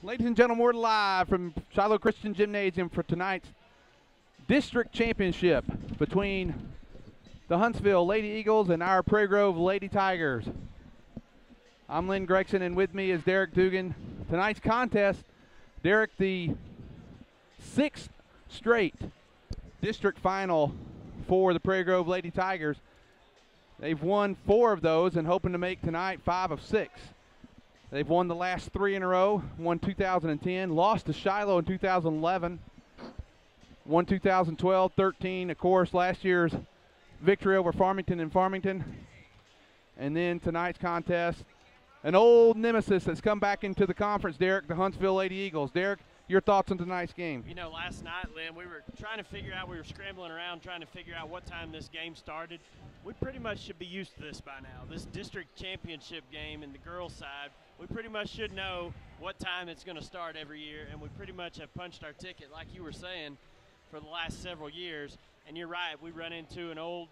Ladies and gentlemen, we're live from Shiloh Christian Gymnasium for tonight's district championship between the Huntsville Lady Eagles and our Prairie Grove Lady Tigers. I'm Lynn Gregson, and with me is Derek Dugan. Tonight's contest, Derek, the sixth straight district final for the Prairie Grove Lady Tigers. They've won 4 of those and hoping to make tonight 5 of 6. They've won the last 3 in a row, won 2010, lost to Shiloh in 2011, won 2012, 13, of course, last year's victory over Farmington in Farmington. And then tonight's contest, an old nemesis that's come back into the conference, Derek, the Huntsville Lady Eagles. Derek, your thoughts on tonight's game? You know, last night, Lynn, we were trying to figure out, we were scrambling around trying to figure out what time this game started. We pretty much should be used to this by now. This district championship game in the girls' side, we pretty much should know what time it's going to start every year, and we pretty much have punched our ticket, like you were saying, for the last several years. And you're right, we run into an old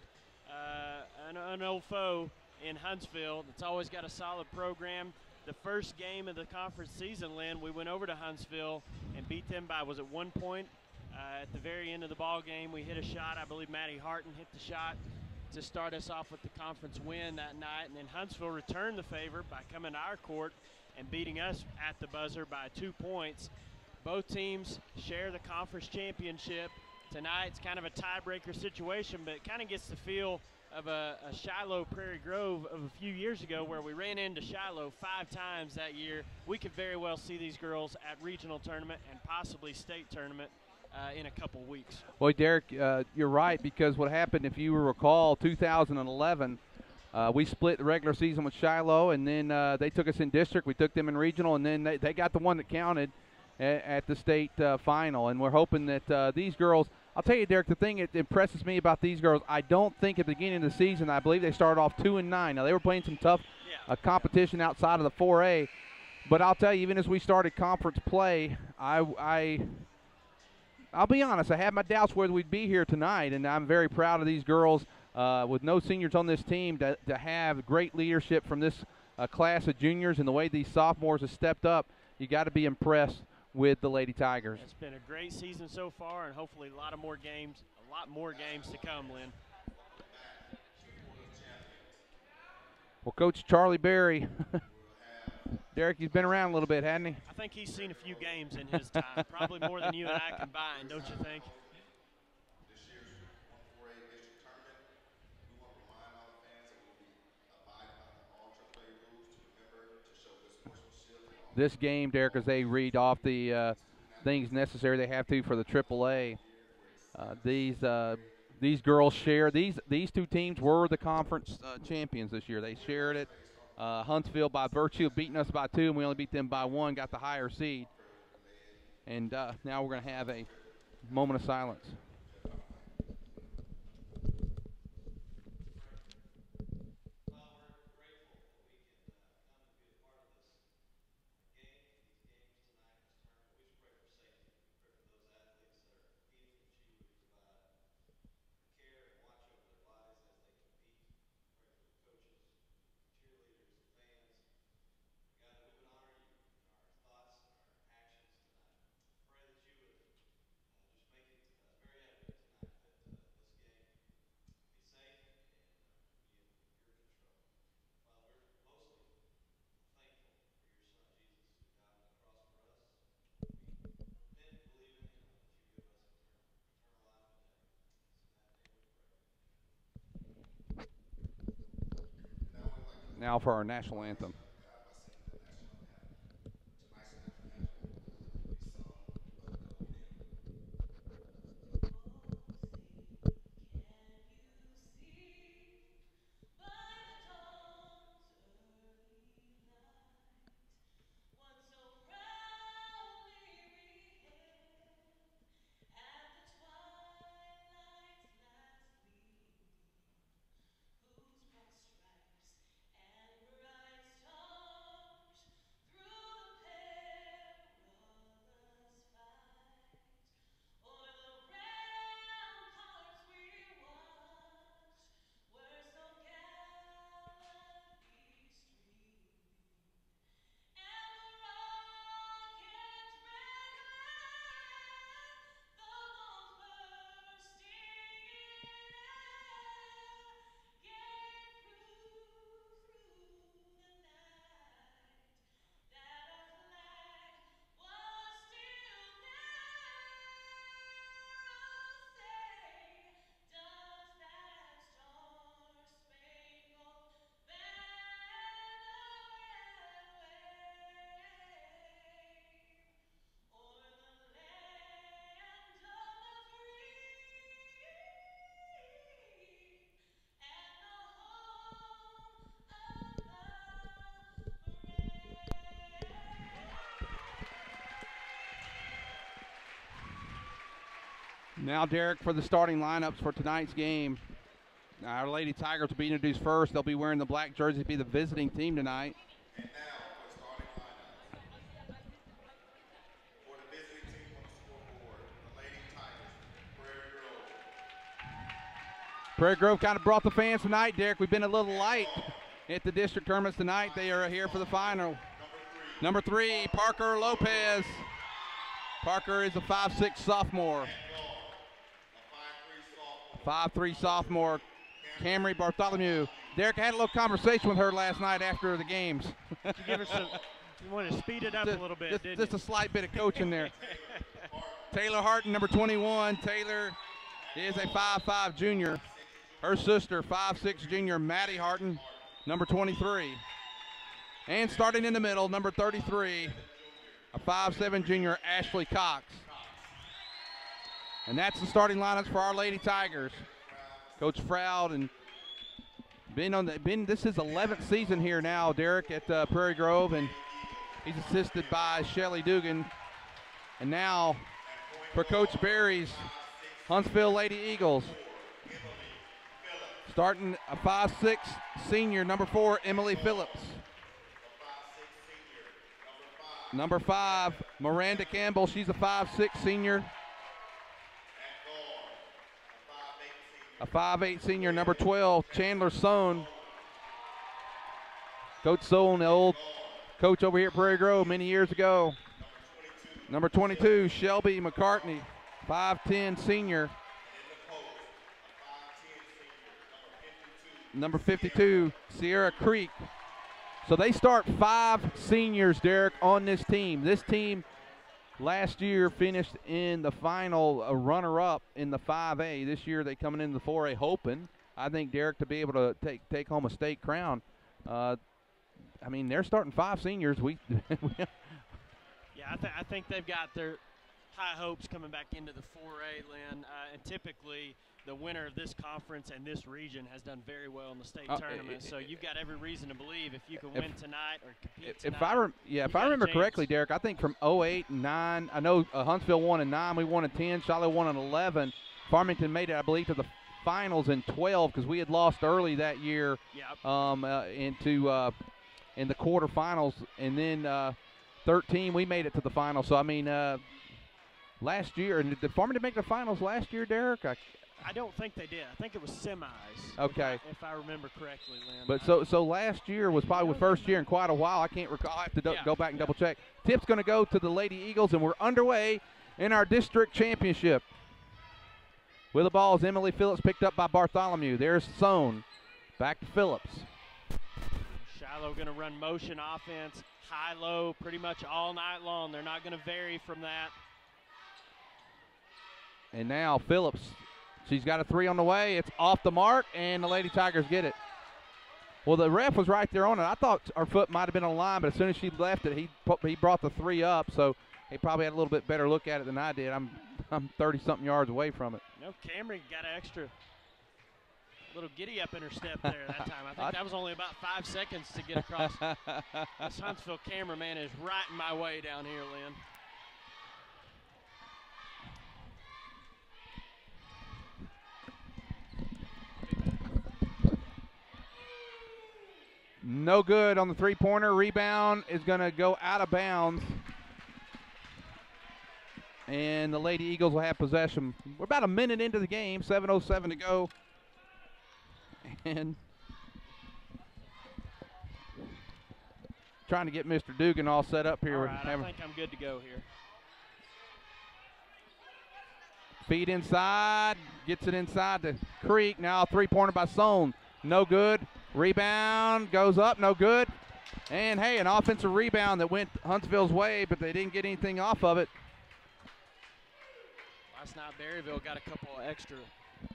foe in Huntsville that's always got a solid program. The first game of the conference season, Lynn, we went over to Huntsville and beat them by, was it 1 point? At the very end of the ball game, we hit a shot. I believe Maddie Harton hit the shot to start us off with the conference win that night. And then Huntsville returned the favor by coming to our court and beating us at the buzzer by 2 points. Both teams share the conference championship. Tonight it's kind of a tiebreaker situation, but it kind of gets the feel of a Shiloh Prairie Grove of a few years ago where we ran into Shiloh 5 times that year. We could very well see these girls at regional tournament and possibly state tournament in a couple weeks. Well, Derek, you're right, because what happened, if you recall, 2011, we split the regular season with Shiloh, and then they took us in district. We took them in regional, and then they got the one that counted at the state final. And we're hoping that these girls – I'll tell you, Derek, the thing that impresses me about these girls, I don't think at the beginning of the season, I believe they started off 2-9. Now, they were playing some tough competition outside of the 4A. But I'll tell you, even as we started conference play, I'll be honest, I had my doubts whether we'd be here tonight, and I'm very proud of these girls with no seniors on this team to have great leadership from this class of juniors, and the way these sophomores have stepped up. You got to be impressed with the Lady Tigers. It's been a great season so far, and hopefully a lot more games to come, Lynn. Well, Coach Charlie Berry, Derek, he's been around a little bit, hasn't he? I think he's seen a few games in his time, probably more than you and I combined, don't you think? This game, Derek, as they read off the things necessary they have to for the AAA, these girls share. These two teams were the conference champions this year. They shared it. Huntsville, by virtue of beating us by 2, and we only beat them by 1, got the higher seed. And now we're going to have a moment of silence. Now for our national anthem. Now, Derek, for the starting lineups for tonight's game. Our Lady Tigers will be introduced first. They'll be wearing the black jerseys to be the visiting team tonight. And now for the starting lineup. For the visiting team on the scoreboard, the Lady Tigers, Prairie Grove. Prairie Grove kind of brought the fans tonight, Derek. We've been a little light at the district tournaments tonight. They are here for the final. Number 3, Parker Lopez. Parker is a 5'6" sophomore. 5'3" sophomore. Camry Bartholomew. Derek, I had a little conversation with her last night after the games. You give her some, you want to speed it up a little bit, didn't just you? a slight bit of coaching there. Taylor Harton, number 21. Taylor is a 5'5" junior. Her sister, 5'6" junior, Maddie Harton, number 23. And starting in the middle, number 33, a 5'7" junior, Ashley Cox. And that's the starting lineups for our Lady Tigers. Coach Froud and this is 11th season here now, Derek, at Prairie Grove, and he's assisted by Shelly Dugan. And now for Coach Berry's Huntsville Lady Eagles. Starting a 5'6" senior, number 4, Emily Phillips. Number 5, Miranda Campbell. She's a 5'6" senior. A 5'8" senior, number 12, Chandler Sohn. Coach Sohn, the old coach over here at Prairie Grove many years ago. Number 22, Shelby McCartney, 5'10" senior. Number 52, Sierra Creek. So they start 5 seniors, Derek, on this team. This team last year finished in the final, runner-up in the 5A. This year they coming into the 4A hoping, I think, Derek, to be able to take home a state crown. I mean, they're starting 5 seniors. Yeah, I think they've got their high hopes coming back into the 4A, Lynn. And typically the winner of this conference and this region has done very well in the state tournament. So you've got every reason to believe if you can win tonight or compete tonight. If I remember correctly, Derek, I think from 08 and 9, I know Huntsville won in 9, we won in 10, Shiloh won in 11. Farmington made it, I believe, to the finals in 12 because we had lost early that year. Yep. In the quarterfinals, and then 13 we made it to the final. So I mean, last year, and did Farmington make the finals last year, Derek? I don't think they did. I think it was semis. Okay. If I remember correctly, Lynn. But so last year was probably the first year in quite a while. I can't recall. I have to go back and double check. Tip's going to go to the Lady Eagles, and we're underway in our district championship. With the ball is Emily Phillips, picked up by Bartholomew. There's Sohn. Back to Phillips. Shiloh going to run motion offense, high-low, pretty much all night long. They're not going to vary from that. And now Phillips. She's got a 3 on the way. It's off the mark, and the Lady Tigers get it. Well, the ref was right there on it. I thought her foot might have been on the line, but as soon as she left it, he brought the 3 up, so he probably had a little bit better look at it than I did. I'm 30-something yards away from it. No, Camry got an extra little giddy up in her step there that time. I think that was only about 5 seconds to get across. This Huntsville cameraman is right in my way down here, Lynn. No good on the 3-pointer. Rebound is going to go out of bounds. And the Lady Eagles will have possession. We're about a minute into the game, 7:07 to go. And trying to get Mr. Dugan all set up here. All right, I think I'm good to go here. Feed inside, gets it inside the Creek. Now a 3-pointer by Sohn. No good. Rebound goes up, no good. And hey, an offensive rebound that went Huntsville's way, but they didn't get anything off of it. Last night, Berryville got a couple of extra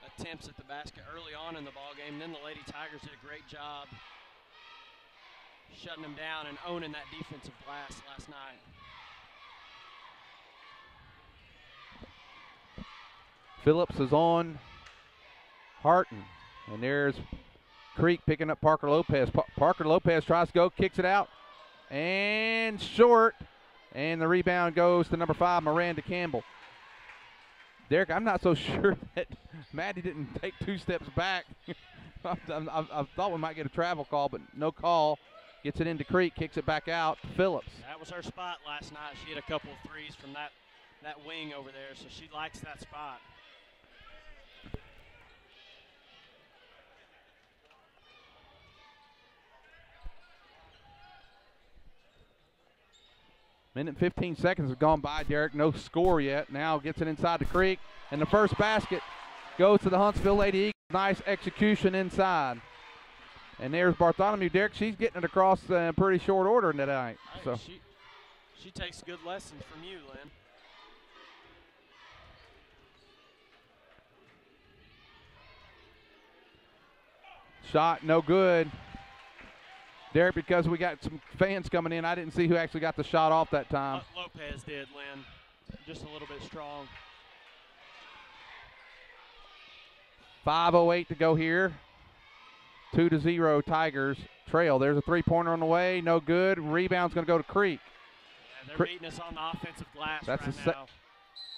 attempts at the basket early on in the ball game. Then the Lady Tigers did a great job shutting them down and owning that defensive glass last night. Phillips is on Harton, and there's Creek picking up Parker Lopez. Parker Lopez tries to go, kicks it out, and short. And the rebound goes to number 5, Miranda Campbell. Derek, I'm not so sure that Maddie didn't take 2 steps back. I thought we might get a travel call, but no call. Gets it into Creek, kicks it back out to Phillips. That was her spot last night. She had a couple of threes from that wing over there, so she likes that spot. Minute 15 seconds have gone by, Derek. No score yet. Now gets it inside the Creek, and the first basket goes to the Huntsville Lady Eagles. Nice execution inside. And there's Bartholomew. Derek, she's getting it across in pretty short order tonight. Hey, So she takes good lessons from you, Lynn. shot, no good. Derek, because we got some fans coming in, I didn't see who actually got the shot off that time. Lopez did, Lynn. Just a little bit strong. 5:08 to go here. 2-0 Tigers trail. There's a three-pointer on the way. No good. Rebound's going to go to Creek. Yeah, they're beating us on the offensive glass that's right now.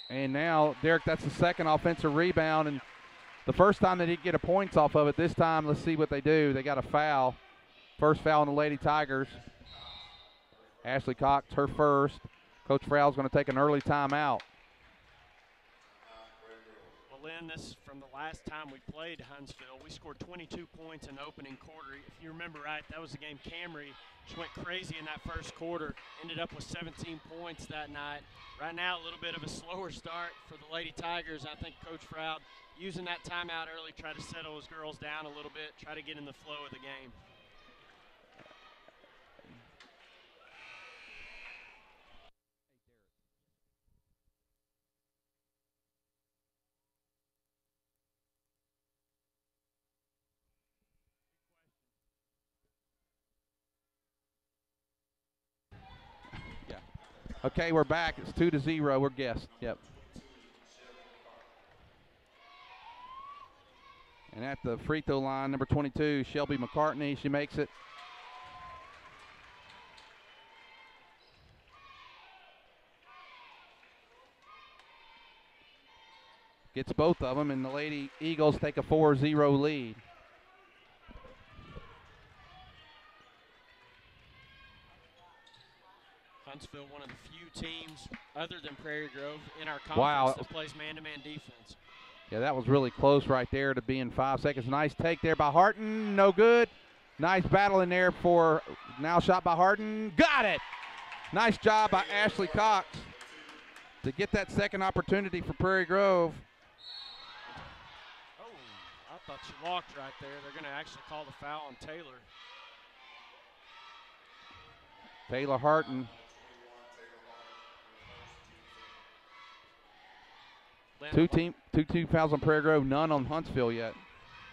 And now, Derek, that's the second offensive rebound. And the first time they didn't get a points off of it. This time, let's see what they do. They got a foul. First foul on the Lady Tigers. Ashley Cox, her first. Coach Frowell's going to take an early timeout. Well, Lynn, this from the last time we played Huntsville. We scored 22 points in the opening quarter. If you remember right, that was the game Camry just went crazy in that first quarter. Ended up with 17 points that night. Right now, a little bit of a slower start for the Lady Tigers. I think Coach Frowell using that timeout early, try to settle his girls down a little bit, try to get in the flow of the game. Okay, we're back. It's 2-0. We're guessed. Yep. And at the free throw line, number 22, Shelby McCartney. She makes it. Gets both of them, and the Lady Eagles take a 4-0 lead. Huntsville, one of the few teams other than Prairie Grove in our conference that plays man-to-man defense. Yeah, that was really close right there to being 5 seconds. Nice take there by Harton. No good. Nice battle in there for now shot by Harton. Got it. Nice job by Ashley Cox to get that second opportunity for Prairie Grove. Oh, I thought she walked right there. They're going to actually call the foul on Taylor. Taylor Harton. 2 fouls on Prairie Grove, none on Huntsville yet.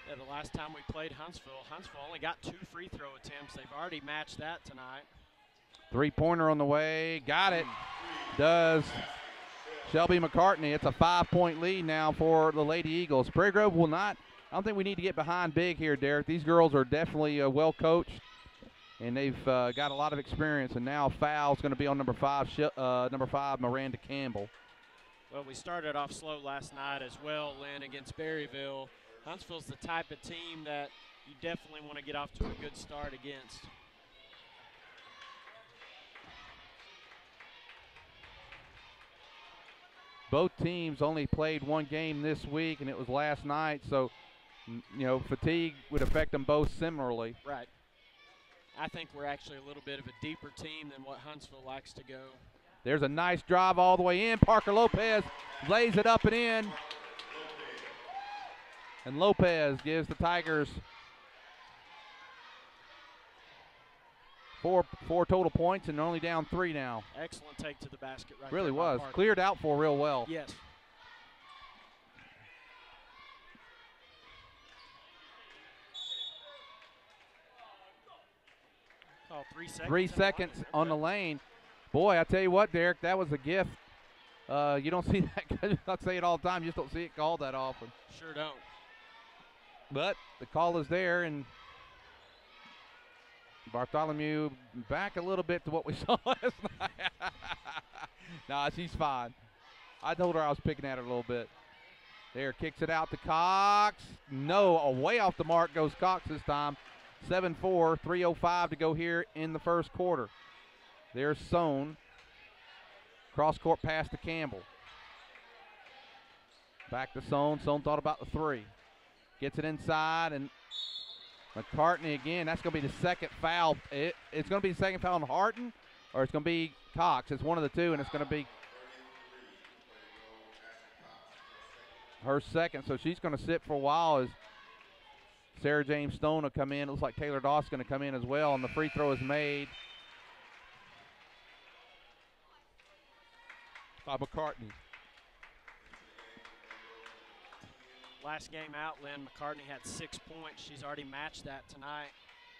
Yeah, the last time we played Huntsville only got 2 free throw attempts. They've already matched that tonight. Three-pointer on the way. Got it. Does Shelby McCartney. It's a 5-point lead now for the Lady Eagles. Prairie Grove will not. I don't think we need to get behind big here, Derek. These girls are definitely well coached, and they've got a lot of experience. And now foul's going to be on number 5, Miranda Campbell. Well, we started off slow last night as well, Lynn, against Berryville. Huntsville's the type of team that you definitely want to get off to a good start against. Both teams only played one game this week, and it was last night, so, you know, fatigue would affect them both similarly. Right. I think we're actually a little bit of a deeper team than what Huntsville likes to go. There's a nice drive all the way in. Parker Lopez lays it up and in. And Lopez gives the Tigers four total points, and they're only down 3 now. Excellent take to the basket right really there. Really was. Parker. Cleared out for real well. Yes. Oh, 3 seconds. 3 seconds on the lane. Boy, I tell you what, Derek, that was a gift. You don't see that. I say it all the time. You just don't see it called that often. Sure don't. But the call is there, and Bartholomew back a little bit to what we saw last night. Nah, she's fine. I told her I was picking at her a little bit. There, kicks it out to Cox. No, away off the mark goes Cox this time. 7-4, 3:05 to go here in the first quarter. There's Sohn. Cross-court pass to Campbell. Back to Sohn. Sohn thought about the three. Gets it inside, and McCartney again. That's going to be the second foul. It's going to be the second foul on Harton, or it's going to be Cox. It's one of the two, and it's going to be her second. So she's going to sit for a while as Sarah James Stone will come in. It looks like Taylor Doss is going to come in as well, and the free throw is made by McCartney. Last game out, Lynn, McCartney had 6 points. She's already matched that tonight.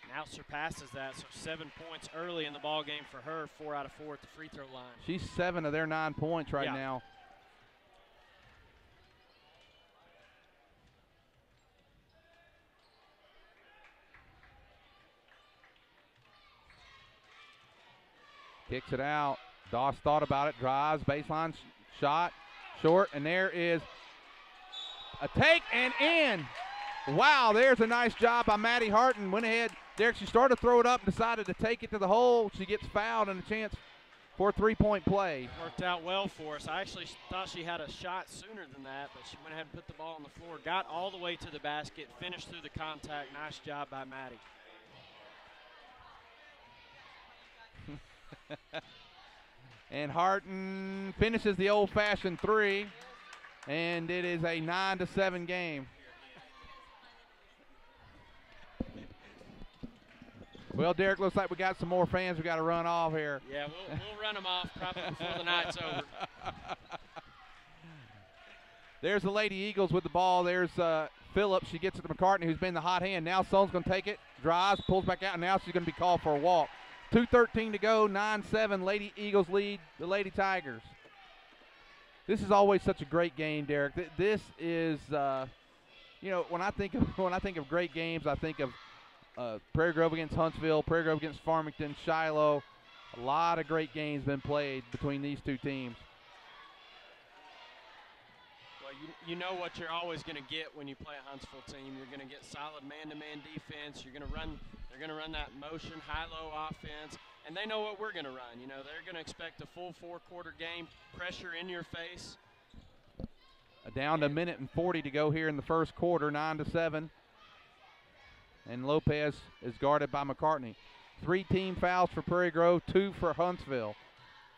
Now surpasses that, so 7 points early in the ball game for her, 4 out of 4 at the free throw line. She's 7 of their 9 points right now. Kicks it out. Doss thought about it, drives, baseline shot, short, and there is a take and in. Wow, there's a nice job by Maddie Harton. Went ahead, Derek, she started to throw it up and decided to take it to the hole. She gets fouled and a chance for a three-point play. Worked out well for us. I actually thought she had a shot sooner than that, but she went ahead and put the ball on the floor, got all the way to the basket, finished through the contact. Nice job by Maddie. And Harton finishes the old-fashioned three, and it is a 9-7 game. Well, Derek, looks like we got some more fans we got to run off here. Yeah, we'll run them off probably before the night's over. There's the Lady Eagles with the ball. There's Phillips. She gets it to McCartney, who's been the hot hand. Now Sohn's going to take it, drives, pulls back out, and now she's going to be called for a walk. 2:13 to go, 9-7. Lady Eagles lead the Lady Tigers. This is always such a great game, Derek. This is, you know, when I think of great games, I think of Prairie Grove against Huntsville, Prairie Grove against Farmington, Shiloh. A lot of great games been played between these two teams. Well, you know what you're always going to get when you play a Huntsville team. You're going to get solid man-to-man defense. You're going to run. They're going to run that motion, high-low offense, and they know what we're going to run. You know, they're going to expect a full four-quarter game, pressure in your face. Down to a minute and 40 to go here in the first quarter, 9-7. And Lopez is guarded by McCartney. 3 team fouls for Prairie Grove, 2 for Huntsville.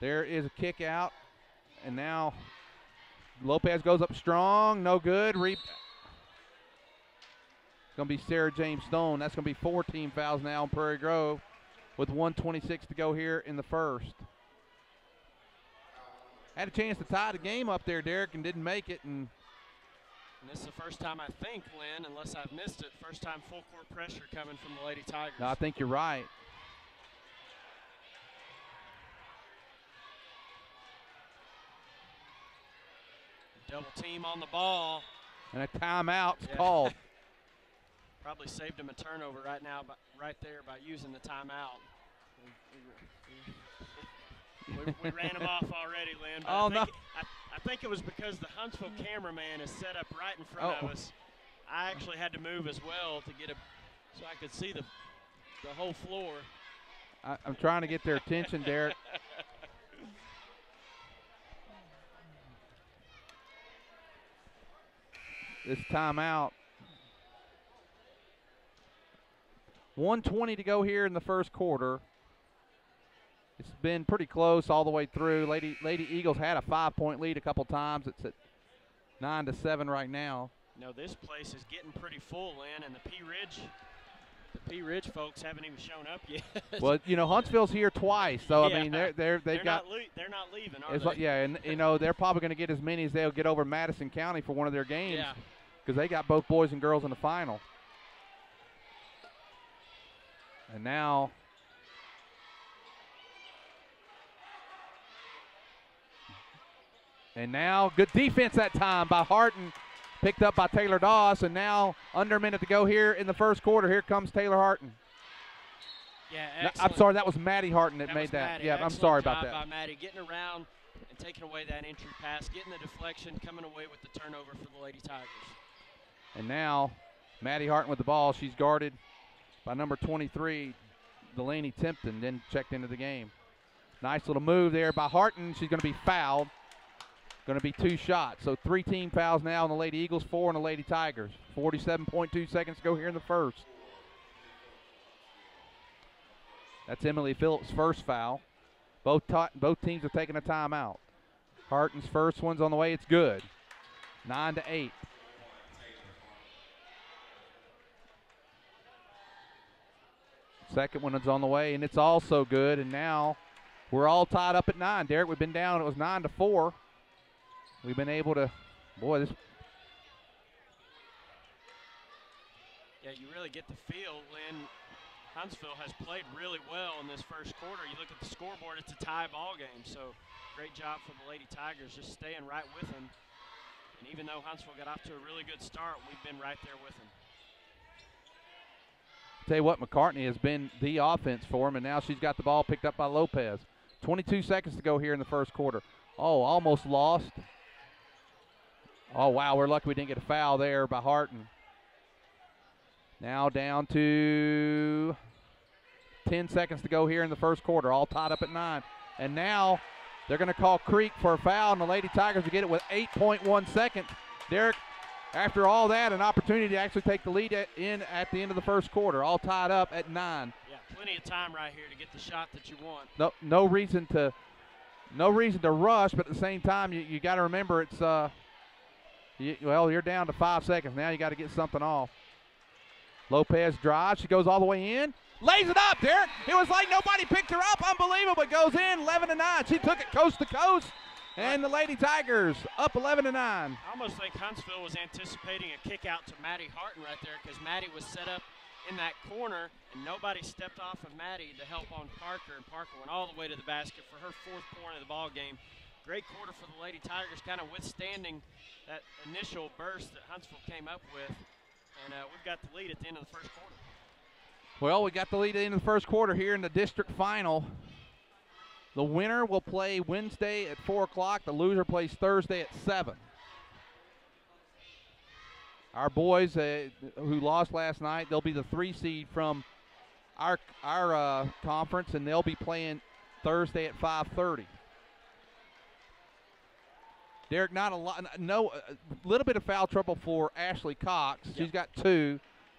There is a kick out, and now Lopez goes up strong, no good. It's going to be Sarah James Stone. That's going to be 4 team fouls now on Prairie Grove with 1:26 to go here in the first. Had a chance to tie the game up there, Derek, and didn't make it. And this is the first time, I think, Lynn, unless I've missed it, first time full court pressure coming from the Lady Tigers. No, I think you're right. Double team on the ball. And a timeout's called. Probably saved him a turnover right now, right there by using the timeout. We ran him off already, Lynn. But I think it was because the Huntsville cameraman is set up right in front of us. I actually had to move as well to get so I could see the whole floor. I'm trying to get their attention, Derek. This timeout. 1:20 to go here in the first quarter. It's been pretty close all the way through. Lady Eagles had a 5-point lead a couple times. It's at 9-7 right now. No, this place is getting pretty full, Lynn, and the P Ridge folks haven't even shown up yet. Well, you know, Huntsville's here twice, so I mean they're not leaving, are they? Like, yeah, and you know they're probably going to get as many as they'll get over Madison County for one of their games, because they got both boys and girls in the final. And now good defense that time by Harton, picked up by Taylor Doss, and now under a minute to go here in the first quarter. Here comes Taylor Harton. Yeah, I'm sorry, that was Maddie Harton that made that. Maddie. Yeah, Excellent I'm sorry about job that. by Maddie, getting around and taking away that entry pass, getting the deflection, coming away with the turnover for the Lady Tigers. And now Maddie Harton with the ball. She's guarded by number 23, Delaney Timpton, then checked into the game. Nice little move there by Harton. She's going to be fouled. Going to be 2 shots. So 3 team fouls now on the Lady Eagles, 4 on the Lady Tigers. 47.2 seconds to go here in the first. That's Emily Phillips' first foul. Both teams have taken a timeout. Harton's first one's on the way. It's good. 9-8. Second one is on the way, and it's also good. And now we're all tied up at 9. Derek, we've been down. It was 9-4. We've been able to, boy, this. Yeah, you really get the feel, Lynn. Huntsville has played really well in this first quarter. You look at the scoreboard, it's a tie ball game. So great job for the Lady Tigers just staying right with them. And even though Huntsville got off to a really good start, we've been right there with them. Tell you what, McCartney has been the offense for him, and now she's got the ball picked up by Lopez. 22 seconds to go here in the first quarter. Oh, almost lost. Oh, wow, we're lucky we didn't get a foul there by Harton. Now down to 10 seconds to go here in the first quarter, all tied up at 9. And now they're going to call Creek for a foul, and the Lady Tigers will get it with 8.1 seconds. Derek, after all that, an opportunity to actually take the lead at the end of the first quarter, all tied up at 9. Yeah, plenty of time right here to get the shot that you want. No reason to rush, but at the same time, you got to remember it's you're down to 5 seconds. Now you got to get something off. Lopez drives. She goes all the way in. Lays it up, Derek. It was like nobody picked her up. Unbelievable. It goes in 11-9. She took it coast to coast. And the Lady Tigers up 11-9. I almost think Huntsville was anticipating a kick out to Maddie Harton right there because Maddie was set up in that corner and nobody stepped off of Maddie to help on Parker. And Parker went all the way to the basket for her 4th point of the ball game. Great quarter for the Lady Tigers, kind of withstanding that initial burst that Huntsville came up with. And we've got the lead at the end of the first quarter. Well, we got the lead at the end of the first quarter here in the district final. The winner will play Wednesday at 4 o'clock. The loser plays Thursday at 7. Our boys who lost last night, they'll be the 3 seed from our conference, and they'll be playing Thursday at 5:30. Derek, not a lot. A little bit of foul trouble for Ashley Cox. Yep. She's got 2.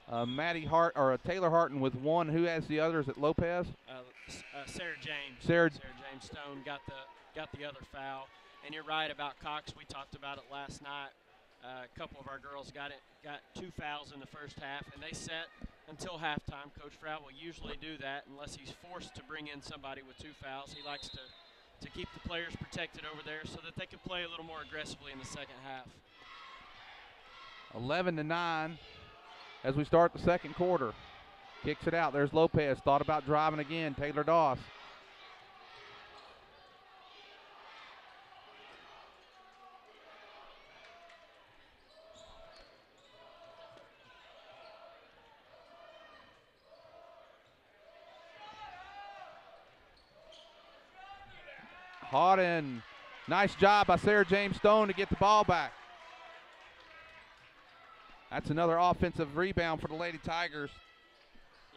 Taylor Harton with 1. Who has the others at Lopez? Sarah James. Sarah James Stone got the other foul. And you're right about Cox. We talked about it last night. A couple of our girls got 2 fouls in the first half, and they set until halftime. Coach Froud will usually do that unless he's forced to bring in somebody with 2 fouls. He likes to keep the players protected over there so that they can play a little more aggressively in the second half. 11-9 as we start the second quarter. Kicks it out. There's Lopez. Thought about driving again. Taylor Doss. Harden. Nice job by Sarah James Stone to get the ball back. That's another offensive rebound for the Lady Tigers.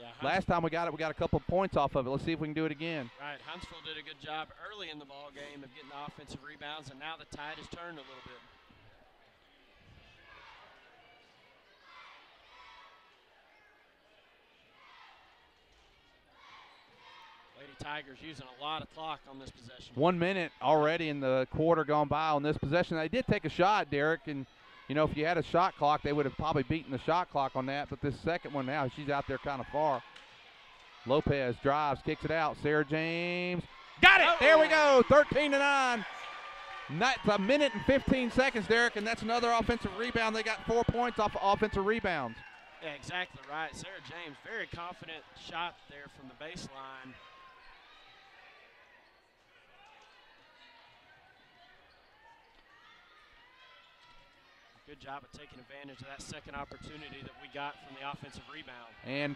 Yeah, last time we got a couple of points off of it. Let's see if we can do it again. Right, Huntsville did a good job early in the ball game of getting the offensive rebounds, and now the tide has turned a little bit. Lady Tigers using a lot of clock on this possession. 1 minute already in the quarter gone by on this possession. They did take a shot, Derek, and you know, if you had a shot clock, they would have probably beaten the shot clock on that. But this second one now, she's out there kind of far. Lopez drives, kicks it out. Sarah James. Got it! There we go, 13-9. That's a minute and 15 seconds, Derek, and that's another offensive rebound. They got 4 points off of offensive rebounds. Yeah, exactly right. Sarah James, very confident shot there from the baseline. Good job of taking advantage of that second opportunity that we got from the offensive rebound. And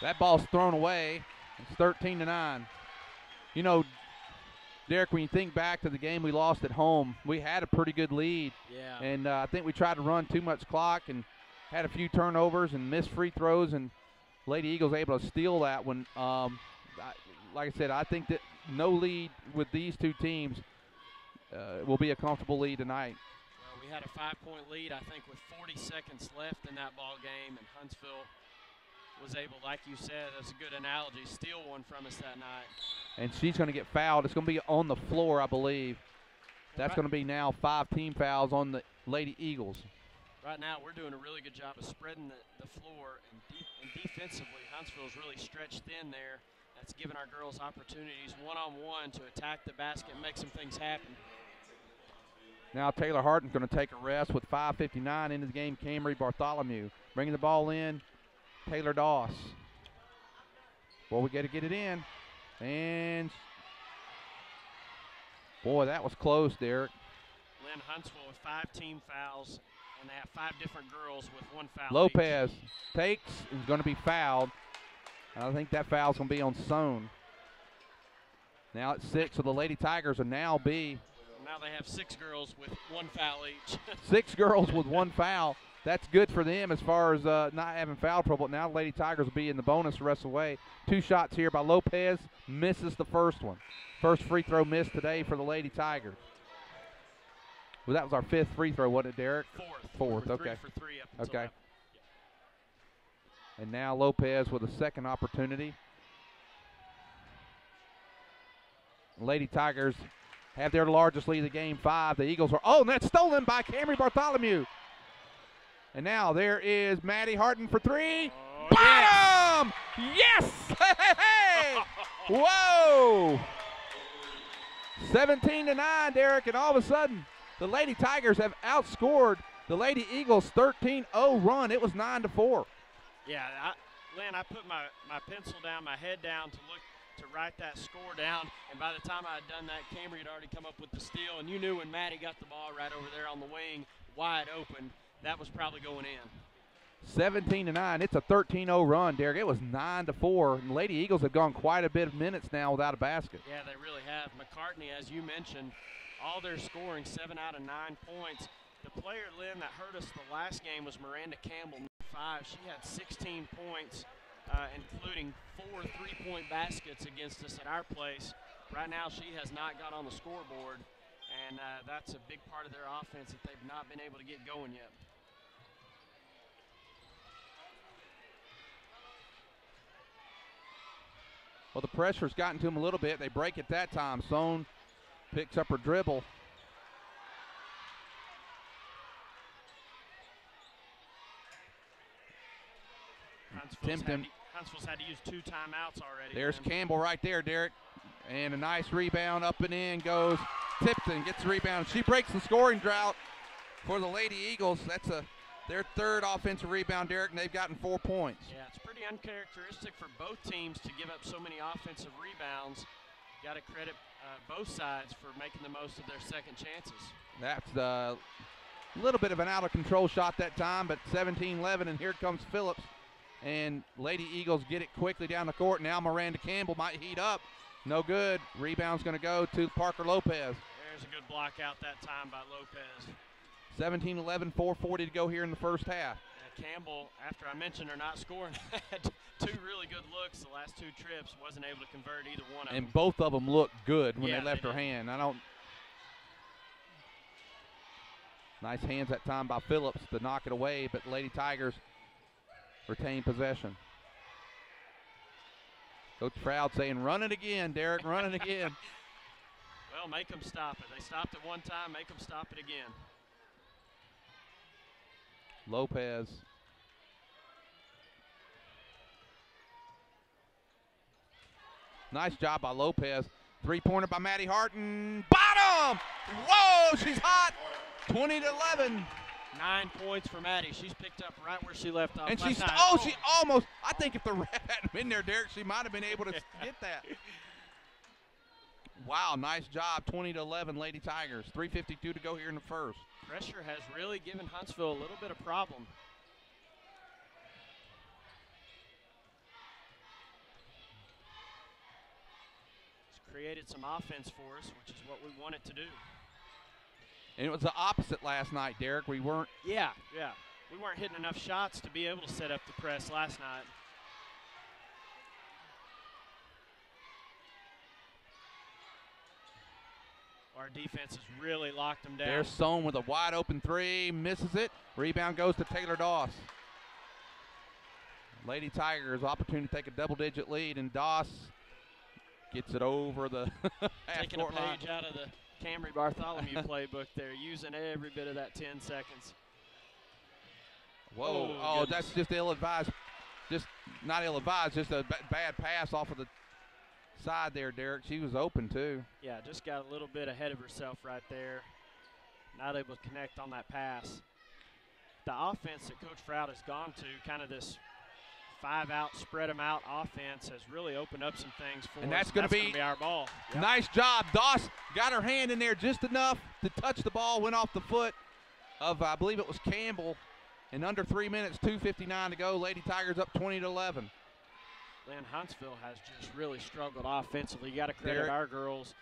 that ball's thrown away. It's 13-9. You know, Derek, when you think back to the game we lost at home, we had a pretty good lead. Yeah. And I think we tried to run too much clock and had a few turnovers and missed free throws, and Lady Eagles able to steal that one. Like I said, I think that no lead with these two teams will be a comfortable lead tonight. Well, we had a 5-point lead, I think, with 40 seconds left in that ball game, and Huntsville was able, like you said, that's a good analogy, steal one from us that night. And she's going to get fouled. It's going to be on the floor, I believe. That's going to be now 5 team fouls on the Lady Eagles. Right now, we're doing a really good job of spreading the floor, and defensively, Huntsville's really stretched thin there. That's given our girls opportunities one-on-one to attack the basket and make some things happen. Now Taylor Harden's going to take a rest with 5:59 into the game. Camry Bartholomew bringing the ball in. Taylor Doss. Well, we got to get it in. And, boy, that was close, Derek. Lynn, Huntsville with 5 team fouls, and they have 5 different girls with 1 foul. Lopez takes, is going to be fouled. I think that foul's going to be on Sohn. Now it's 6, so the Lady Tigers will now be. Now they have 6 girls with 1 foul each. 6 girls with 1 foul. That's good for them as far as not having foul trouble. Now the Lady Tigers will be in the bonus the rest of the way. 2 shots here by Lopez. Misses the first one. First free throw missed today for the Lady Tigers. Well, that was our 5th free throw, wasn't it, Derek? 4th, okay. 3 for 3 up until okay. that. And now Lopez with a second opportunity. Lady Tigers have their largest lead of the game, 5. The Eagles are, and that's stolen by Camry Bartholomew. And now there is Maddie Harden for 3. Oh, Bottom! Yes! Hey! Whoa! 17-9, Derek, and all of a sudden, the Lady Tigers have outscored the Lady Eagles 13-0 run. It was 9-4. Yeah, Lynn, I put my pencil down, my head down to write that score down, and by the time I had done that, Camry had already come up with the steal, and you knew when Maddie got the ball right over there on the wing, wide open, that was probably going in. 17-9. It's a 13-0 run, Derek. It was 9-4. And Lady Eagles have gone quite a bit of minutes now without a basket. Yeah, they really have. McCartney, as you mentioned, all their scoring, 7 out of 9 points. The player, Lynn, that hurt us the last game was Miranda Campbell, 5. She had 16 points, including 4 3-point baskets against us at our place. Right now, she has not got on the scoreboard, and that's a big part of their offense that they've not been able to get going yet. Well, the pressure's gotten to them a little bit. They break it that time. Sohn picks up her dribble. Huntsville's had to use 2 timeouts already. There's Campbell right there, Derek. And a nice rebound up and in goes Tipton, gets the rebound. She breaks the scoring drought for the Lady Eagles. That's their 3rd offensive rebound, Derek, and they've gotten 4 points. Yeah, it's pretty uncharacteristic for both teams to give up so many offensive rebounds. Got to credit both sides for making the most of their second chances. That's a little bit of an out-of-control shot that time, but 17-11, and here comes Phillips. And Lady Eagles get it quickly down the court. Now Miranda Campbell might heat up. No good. Rebound's going to go to Parker Lopez. There's a good block out that time by Lopez. 17-11, 4:40 to go here in the first half. Campbell, after I mentioned her not scoring, had 2 really good looks the last 2 trips. Wasn't able to convert either one of them. And both of them looked good when Yeah, they left they her did. hand. Nice hands that time by Phillips to knock it away, but Lady Tigers retain possession. Coach Proud saying, run it again, Derek, run it again. Well, make them stop it. They stopped it one time, make them stop it again. Lopez. Nice job by Lopez. 3-pointer by Maddie Harton. Bottom! Whoa, she's hot. 20-11. 9 points for Maddie. She's picked up right where she left off. And last she's, night. she almost, I think if the ref hadn't been there, Derek, she might have been able to get that. Wow, nice job. 20-11 Lady Tigers. 3:52 to go here in the first. Pressure has really given Huntsville a little bit of problem. It's created some offense for us, which is what we wanted to do. And it was the opposite last night, Derek. We weren't. Yeah. We weren't hitting enough shots to be able to set up the press last night. Our defense has really locked them down. There's Sohn with a wide open three, misses it. Rebound goes to Taylor Doss. Lady Tigers opportunity to take a double-digit lead, and Doss gets it over the taking a half-court line. page out of the Camry Bartholomew playbook there, using every bit of that 10 seconds. Whoa! Oh, that's just ill-advised. Just not ill-advised, just a bad pass off of the side there, Derek. She was open too. Yeah, just got a little bit ahead of herself right there. Not able to connect on that pass. The offense that Coach Froud has gone to, kind of this 5-out, spread them out offense, has really opened up some things for us. And that's going to be our ball. Yep. Nice job. Doss got her hand in there just enough to touch the ball, went off the foot of, I believe it was Campbell. In under 3 minutes, 2:59 to go. Lady Tigers up 20-11. Lynn, Huntsville has just really struggled offensively. You got to credit our girls.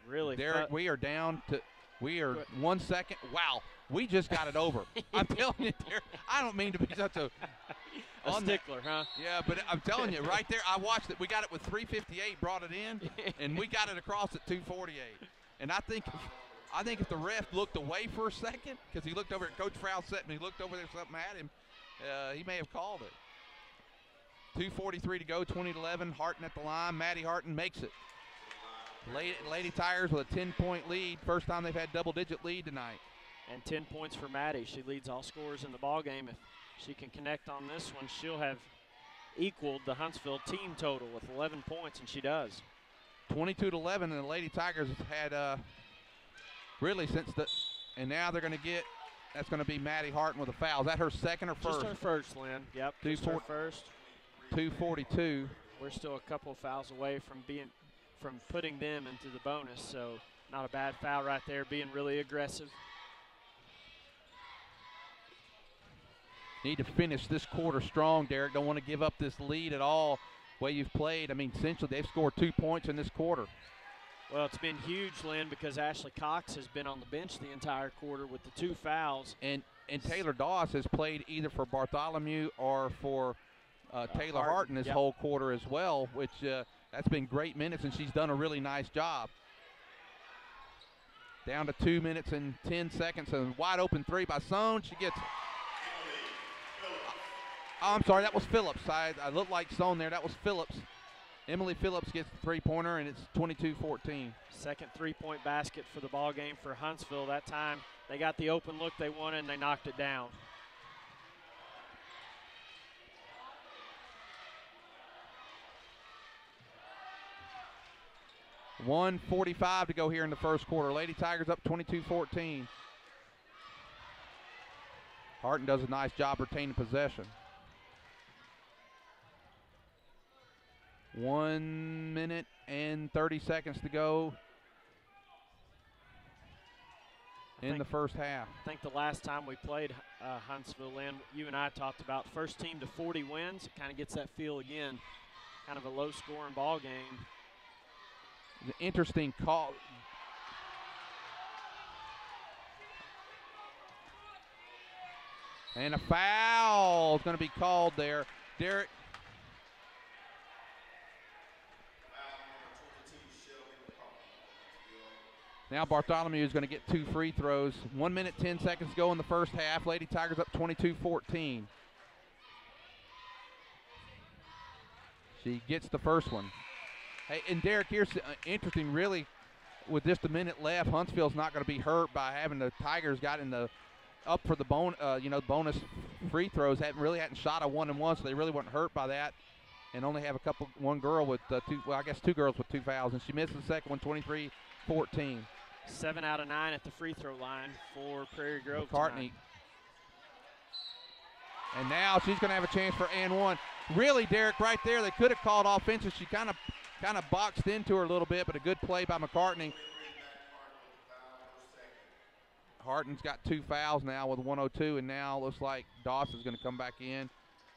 Really, Derek, we are down to 1 second. Wow, we just got it over. I'm telling you, Derek, I don't mean to be such a stickler, huh? Yeah, but I'm telling you, right there, I watched it. We got it with 3:58, brought it in, and we got it across at 2:48. And I think if the ref looked away for a second, because he looked over at Coach Froud set and he looked over there, something at him, he may have called it. 2:43 to go, 20-11. Harton at the line. Maddie Harton makes it. Lady Tigers with a 10-point lead. First time they've had double-digit lead tonight. And 10 points for Maddie. She leads all scorers in the ballgame. If she can connect on this one, she'll have equaled the Huntsville team total with 11 points, and she does. 22-11, and the Lady Tigers have had really since the – and now they're going to get – that's going to be Maddie Harton with a foul. Is that her second or first? Just her first, Lynn. Yep, just her first. 2:42. We're still a couple of fouls away from putting them into the bonus, so not a bad foul right there, being really aggressive. Need to finish this quarter strong, Derek. Don't want to give up this lead at all. The way you've played, I mean, essentially they've scored 2 points in this quarter. Well, it's been huge, Lynn, because Ashley Cox has been on the bench the entire quarter with the 2 fouls. And Taylor Doss has played either for Bartholomew or for Taylor Harton this whole quarter as well, which that's been great minutes, and she's done a really nice job. Down to 2 minutes and 10 seconds, and wide open three by Sohn. She gets it. Oh, I'm sorry, that was Phillips. I looked like Sohn there. That was Phillips. Emily Phillips gets the three-pointer, and it's 22-14. Second three-point basket for the ball game for Huntsville. That time they got the open look they wanted, and they knocked it down. $1:45 to go here in the first quarter. Lady Tigers up 22-14. Harton does a nice job retaining possession. 1 minute and 30 seconds to go in the first half. I think the last time we played Huntsville, Lynn, you and I talked about first team to 40 wins. It kind of gets that feel again, kind of a low-scoring ball game. An interesting call. And a foul is going to be called there. Derek. Now Bartholomew is going to get 2 free throws. 1 minute, 10 seconds to go in the first half. Lady Tigers up 22-14. She gets the first one. Hey, and Derek, here's interesting, really, with just a minute left, Huntsville's not going to be hurt by having the Tigers got in the up for the bonus free throws. Hadn't shot a 1-and-1, so they really weren't hurt by that, and only have one girl with two girls with 2 fouls, and she missed the second one, 23-14. 7 out of 9 at the free throw line for Prairie Grove McCartney. tonight. And now she's going to have a chance for and one. Really, Derek, right there, they could have called offensive. She kind of boxed into her a little bit, but a good play by McCartney. Harton's got 2 fouls now with 1:02, and now looks like Doss is going to come back in.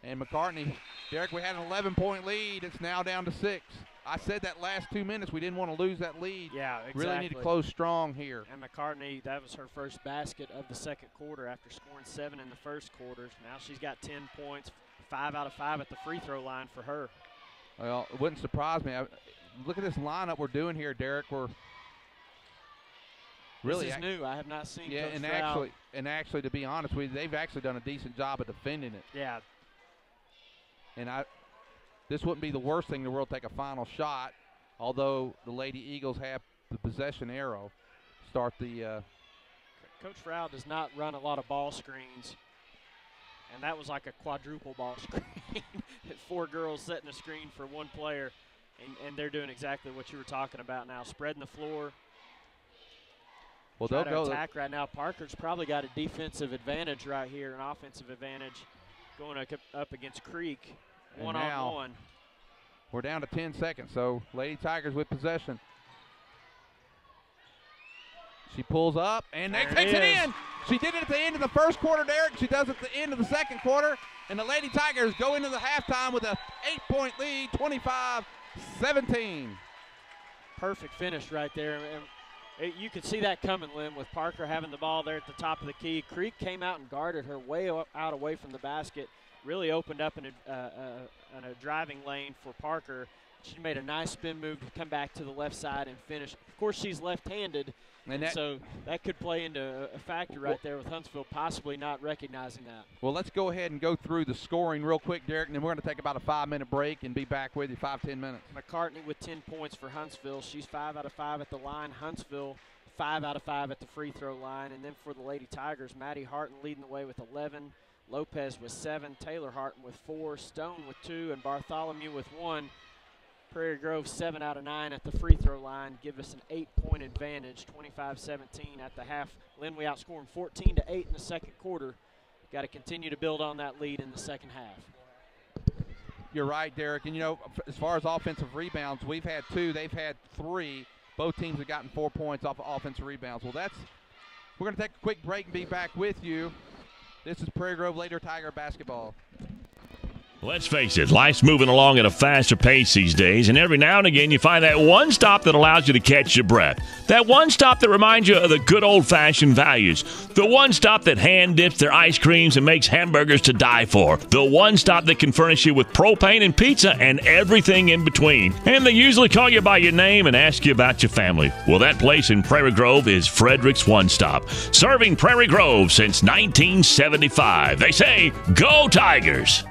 And McCartney, Derek, we had an 11-point lead. It's now down to 6. I said that last 2 minutes we didn't want to lose that lead. Yeah, exactly. Really need to close strong here. And McCartney, that was her first basket of the second quarter after scoring 7 in the first quarter. Now she's got 10 points, 5 out of 5 at the free throw line for her. Well, it wouldn't surprise me. Look at this lineup we're doing here, Derek. We're really this is new. I have not seen. Yeah, Coach and actually, to be honest with you, they've actually done a decent job of defending it. Yeah. And this wouldn't be the worst thing in the world to take a final shot, although the Lady Eagles have the possession arrow. Start the. Coach Rao does not run a lot of ball screens, and that was like a quadruple ball screen. 4 girls setting a screen for 1 player, and they're doing exactly what you were talking about now, spreading the floor. Well, Try they'll to go attack right now. Parker's probably got a defensive advantage right here, an offensive advantage going up against Creek. One-on-one. We're down to 10 seconds, so Lady Tigers with possession. She pulls up, and they takes it in. She did it at the end of the first quarter, Derek. She does it at the end of the second quarter, and the Lady Tigers go into the halftime with a 8-point lead, 25-17. Perfect finish right there. And you could see that coming, Lynn, with Parker having the ball there at the top of the key. Creek came out and guarded her way out away from the basket. Really opened up in a driving lane for Parker. She made a nice spin move to come back to the left side and finish. Of course, she's left-handed, and so that could play into a factor right there with Huntsville possibly not recognizing that. Well, let's go ahead and go through the scoring real quick, Derek, and then we're going to take about a 5-minute break and be back with you, 5-10 minutes. McCartney with 10 points for Huntsville. She's 5 out of 5 at the line. Huntsville 5 out of 5 at the free throw line. And then for the Lady Tigers, Maddie Harton leading the way with 11. Lopez with 7, Taylor Harton with 4, Stone with 2, and Bartholomew with 1. Prairie Grove 7 out of 9 at the free throw line, give us an 8-point advantage, 25-17 at the half. Lynn, we outscored 14-8 in the second quarter. Got to continue to build on that lead in the second half. You're right, Derek. And, you know, as far as offensive rebounds, we've had 2. They've had 3. Both teams have gotten 4 points off of offensive rebounds. Well, we're going to take a quick break and be back with you. This is Prairie Grove Lady Tiger basketball. Let's face it, life's moving along at a faster pace these days, and every now and again you find that one stop that allows you to catch your breath. That one stop that reminds you of the good old-fashioned values. The one stop that hand dips their ice creams and makes hamburgers to die for. The one stop that can furnish you with propane and pizza and everything in between. And they usually call you by your name and ask you about your family. Well, that place in Prairie Grove is Frederick's One Stop, serving Prairie Grove since 1975. They say, go Tigers!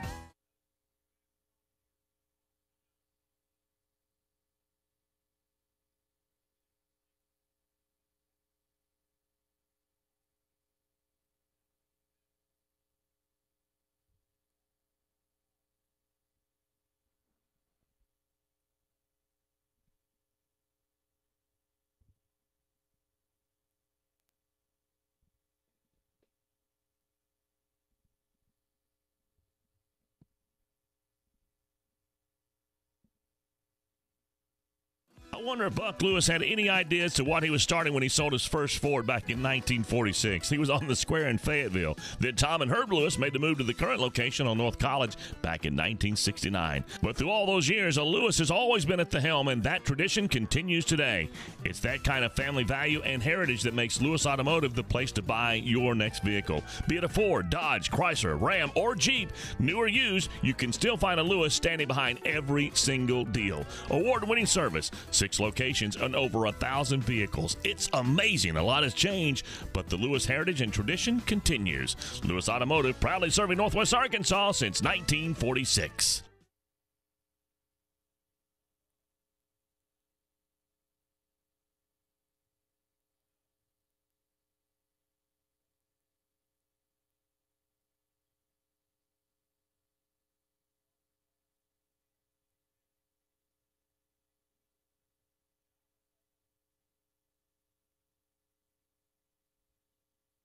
I wonder if Buck Lewis had any idea as to what he was starting when he sold his first Ford back in 1946. He was on the square in Fayetteville. Then Tom and Herb Lewis made the move to the current location on North College back in 1969. But through all those years, a Lewis has always been at the helm, and that tradition continues today. It's that kind of family value and heritage that makes Lewis Automotive the place to buy your next vehicle. Be it a Ford, Dodge, Chrysler, Ram, or Jeep, new or used, you can still find a Lewis standing behind every single deal. Award-winning service, 6 locations, and over 1,000 vehicles. It's amazing. A lot has changed, but the Lewis heritage and tradition continues. Lewis Automotive, proudly serving Northwest Arkansas since 1946.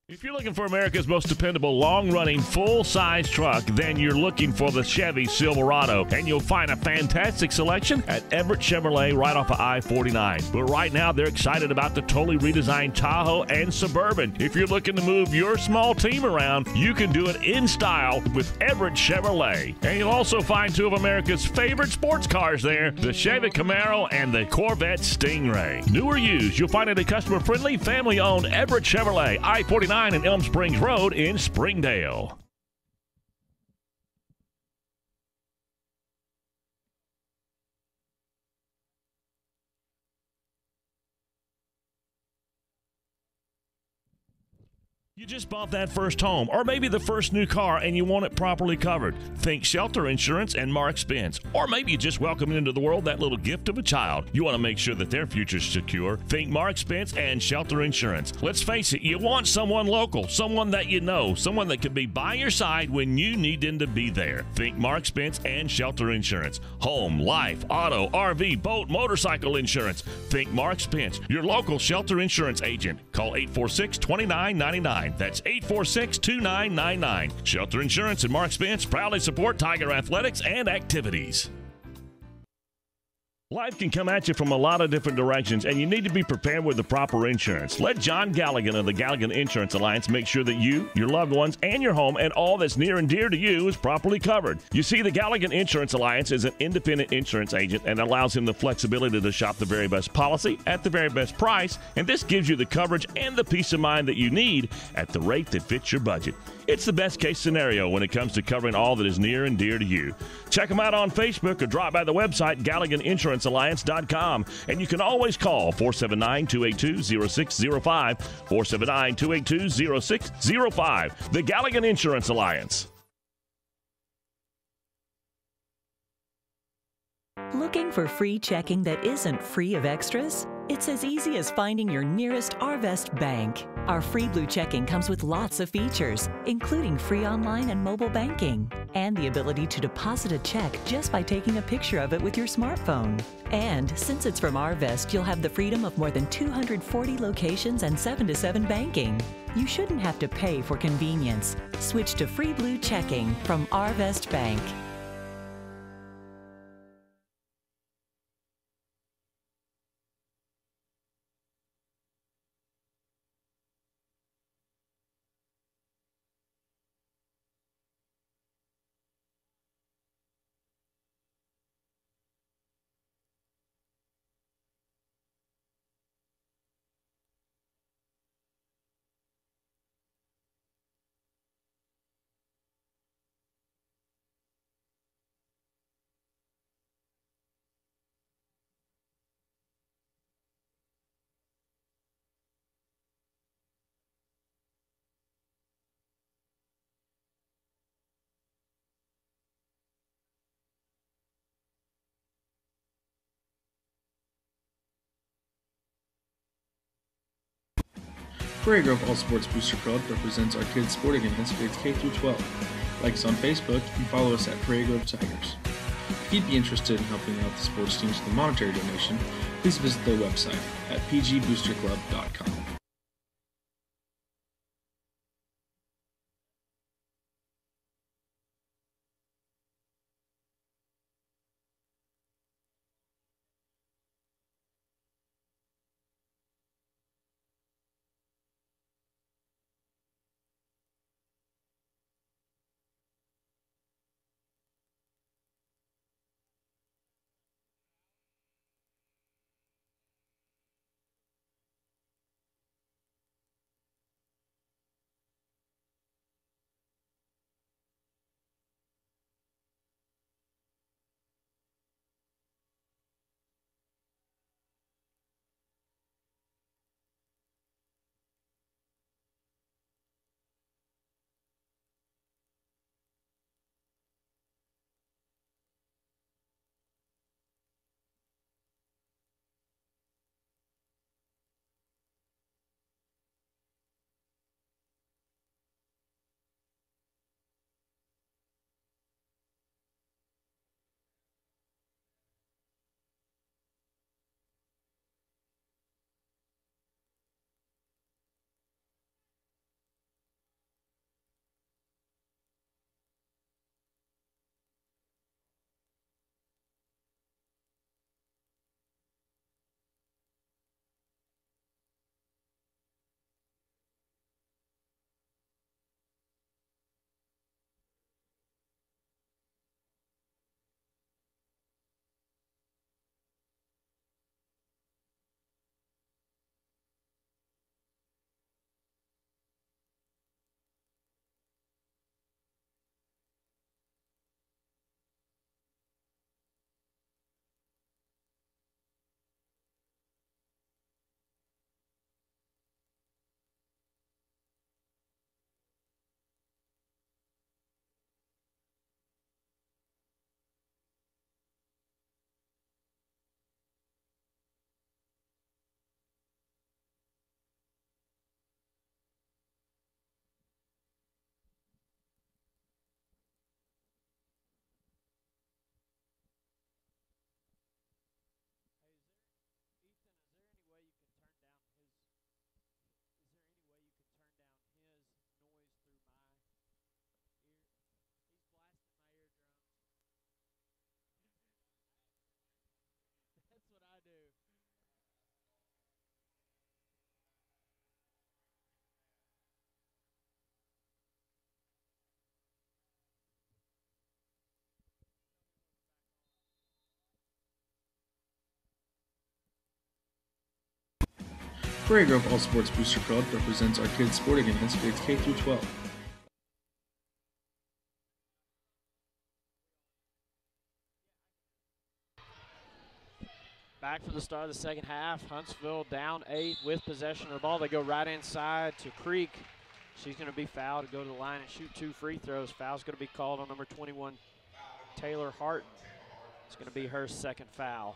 If you're looking for America's most dependable, long-running, full-size truck, then you're looking for the Chevy Silverado, and you'll find a fantastic selection at Everett Chevrolet right off of I-49. But right now, they're excited about the totally redesigned Tahoe and Suburban. If you're looking to move your small team around, you can do it in style with Everett Chevrolet. And you'll also find two of America's favorite sports cars there, the Chevy Camaro and the Corvette Stingray. New or used, you'll find it a customer-friendly, family-owned Everett Chevrolet, I-49 and Elm Springs Road in Springdale. You just bought that first home, or maybe the first new car, and you want it properly covered. Think Shelter Insurance and Mark Spence. Or maybe you just welcomed into the world that little gift of a child. You want to make sure that their future's secure. Think Mark Spence and Shelter Insurance. Let's face it, you want someone local, someone that you know, someone that can be by your side when you need them to be there. Think Mark Spence and Shelter Insurance. Home, life, auto, RV, boat, motorcycle insurance. Think Mark Spence, your local Shelter Insurance agent. Call 846-2999. That's 846-2999. Shelter Insurance and Mark Spence proudly support Tiger athletics and activities. Life can come at you from a lot of different directions, and you need to be prepared with the proper insurance. Let John Galligan of the Galligan Insurance Alliance make sure that you, your loved ones, and your home and all that's near and dear to you is properly covered. You see, the Galligan Insurance Alliance is an independent insurance agent and allows him the flexibility to shop the very best policy at the very best price, and this gives you the coverage and the peace of mind that you need at the rate that fits your budget. It's the best case scenario when it comes to covering all that is near and dear to you. Check them out on Facebook or drop by the website GalliganInsuranceAlliance.com. And you can always call 479-282-0605, 479-282-0605. The Galligan Insurance Alliance. Looking for free checking that isn't free of extras? It's as easy as finding your nearest Arvest bank. Our free Blue checking comes with lots of features, including free online and mobile banking, and the ability to deposit a check just by taking a picture of it with your smartphone. And since it's from Arvest, you'll have the freedom of more than 240 locations and 7-to-7 banking. You shouldn't have to pay for convenience. Switch to free Blue checking from Arvest Bank. Prairie Grove All Sports Booster Club represents our kids' sporting events grades K through 12. Like us on Facebook and follow us at Prairie Grove Tigers. If you'd be interested in helping out the sports teams with a monetary donation, please visit their website at pgboosterclub.com. Prairie Grove All Sports Booster Club represents our kids' sporting events grades K through 12. Back for the start of the second half. Huntsville down 8 with possession of the ball. They go right inside to Creek. She's going to be fouled to go to the line and shoot 2 free throws. Foul's going to be called on number 21, Taylor Harton. It's going to be her second foul.